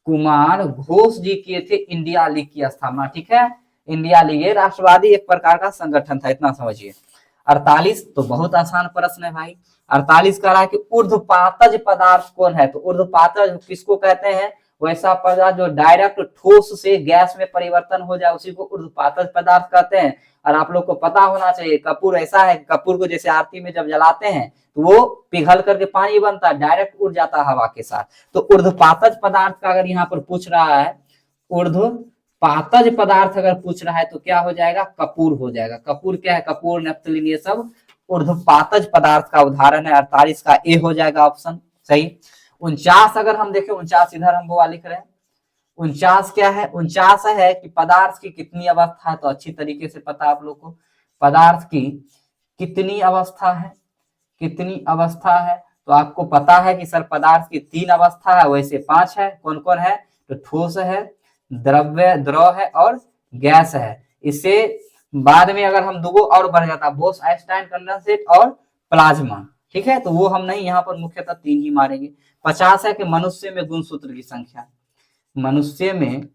कुमार घोष जी किए थे इंडिया लीग की स्थापना, ठीक है। इंडिया लीग ये राष्ट्रवादी एक प्रकार का संगठन था, इतना समझिए। 48 तो बहुत आसान प्रश्न है भाई। 48 कह रहा है कि ऊर्ध्वपातज पदार्थ कौन है। तो ऊर्ध्वपातज किसको कहते हैं, वैसा पदार्थ जो डायरेक्ट ठोस से गैस में परिवर्तन हो जाए, उसी को ऊर्ध्वपातज पदार्थ कहते हैं। और आप लोग को पता होना चाहिए, कपूर ऐसा है, कपूर को जैसे आरती में जब जलाते हैं तो वो पिघल करके पानी बनता है, डायरेक्ट उड़ जाता है हवा के साथ। तो ऊर्ध्वपातज पदार्थ का अगर यहाँ पर पूछ रहा है, ऊर्ध्वपातज पदार्थ अगर पूछ रहा है तो क्या हो जाएगा, कपूर हो जाएगा। कपूर क्या है, कपूर, नेफ्थलीन, ये सब ऊर्ध्वपातज पदार्थ का उदाहरण है। 48 का ए हो जाएगा ऑप्शन सही। 49 अगर हम देखें, 49 इधर हम वो लिख रहे हैं। 49 क्या है, 49 है कि पदार्थ की कितनी अवस्था है। तो अच्छी तरीके से पता आप लोग को, पदार्थ की कितनी अवस्था है, कितनी अवस्था है। तो आपको पता है कि सर पदार्थ की 3 अवस्था है, वैसे 5 है। कौन कौन है, तो ठोस है, द्रव है और गैस है। इससे बाद में अगर हम दुगो और बढ़ जाता, बोस आइंस्टाइन कंडेंसेट और प्लाज्मा, ठीक है। तो वो हम नहीं, यहाँ पर मुख्यतः 3 ही मारेंगे। 50 है कि मनुष्य में गुणसूत्र की संख्या, मनुष्य में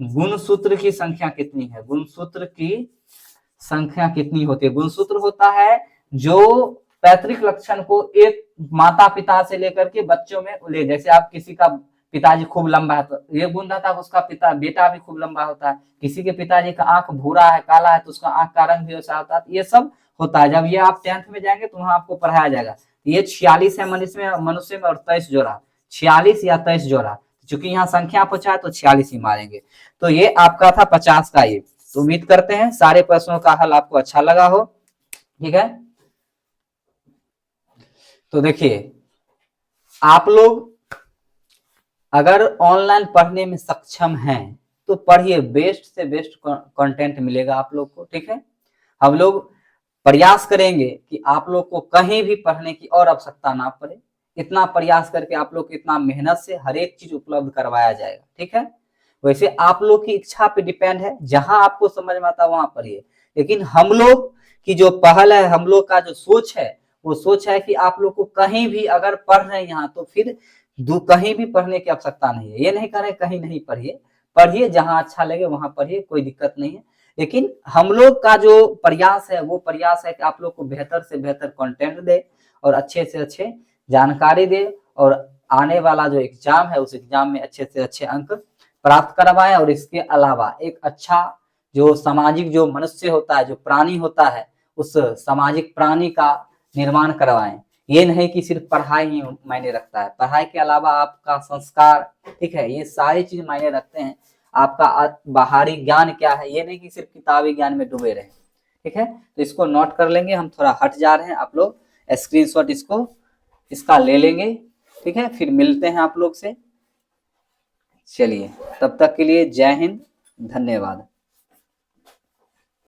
गुणसूत्र की संख्या कितनी है, गुणसूत्र की संख्या कितनी होती है। गुणसूत्र होता है जो पैतृक लक्षण को एक माता पिता से लेकर के बच्चों में ले, जैसे आप किसी का पिताजी खूब लंबा है तो ये गुण रहता है उसका बेटा भी खूब लंबा होता है, किसी के पिताजी का आंख भूरा है काला है तो उसका आंख का रंग भी वैसा होता है। ये सब होता है। जब ये आप 10th में जाएंगे तो वहां आपको पढ़ाया जाएगा। ये 46 है मनुष्य में और 23 जोड़ा, 46 या 23 जोड़ा। चूंकि यहाँ संख्या पूछा है तो 46 ही मारेंगे। तो ये आपका था 50 का। ये तो उम्मीद करते हैं सारे प्रश्नों का हल आपको अच्छा लगा हो। ठीक है, तो देखिए आप लोग अगर ऑनलाइन पढ़ने में सक्षम हैं तो पढ़िए, बेस्ट से बेस्ट कंटेंट मिलेगा आप लोग को। ठीक है, हम लोग प्रयास करेंगे कि आप लोग को कहीं भी पढ़ने की और आवश्यकता ना पड़े। इतना प्रयास करके आप लोग को इतना मेहनत से हर एक चीज उपलब्ध करवाया जाएगा। ठीक है, वैसे आप लोग की इच्छा पे डिपेंड है, जहां आपको समझ में आता है वहां पढ़िए। लेकिन हम लोग की जो पहल है, हम लोग का जो सोच है, वो सोच है कि आप लोग को कहीं भी अगर पढ़ रहे हैं यहाँ तो फिर कहीं भी पढ़ने की आवश्यकता नहीं है। ये नहीं कह रहे कहीं नहीं पढ़िए, पढ़िए जहां अच्छा लगे वहां पढ़िए, कोई दिक्कत नहीं है। लेकिन हम लोग का जो प्रयास है वो प्रयास है कि आप लोग को बेहतर से बेहतर कंटेंट दे और अच्छे से अच्छे जानकारी दे और आने वाला जो एग्जाम है उस एग्जाम में अच्छे से अच्छे अंक प्राप्त करवाएं। और इसके अलावा एक अच्छा जो सामाजिक जो मनुष्य होता है, जो प्राणी होता है, उस सामाजिक प्राणी का निर्माण करवाएं। ये नहीं कि सिर्फ पढ़ाई ही मायने रखता है, पढ़ाई के अलावा आपका संस्कार, ठीक है, ये सारी चीज मायने रखते हैं। आपका बाहरी ज्ञान क्या है, ये नहीं कि सिर्फ किताबी ज्ञान में डूबे रहे। ठीक है, तो इसको नोट कर लेंगे। हम थोड़ा हट जा रहे हैं, आप लोग स्क्रीनशॉट इसका ले लेंगे। ठीक है, फिर मिलते हैं आप लोग से। चलिए, तब तक के लिए जय हिंद, धन्यवाद।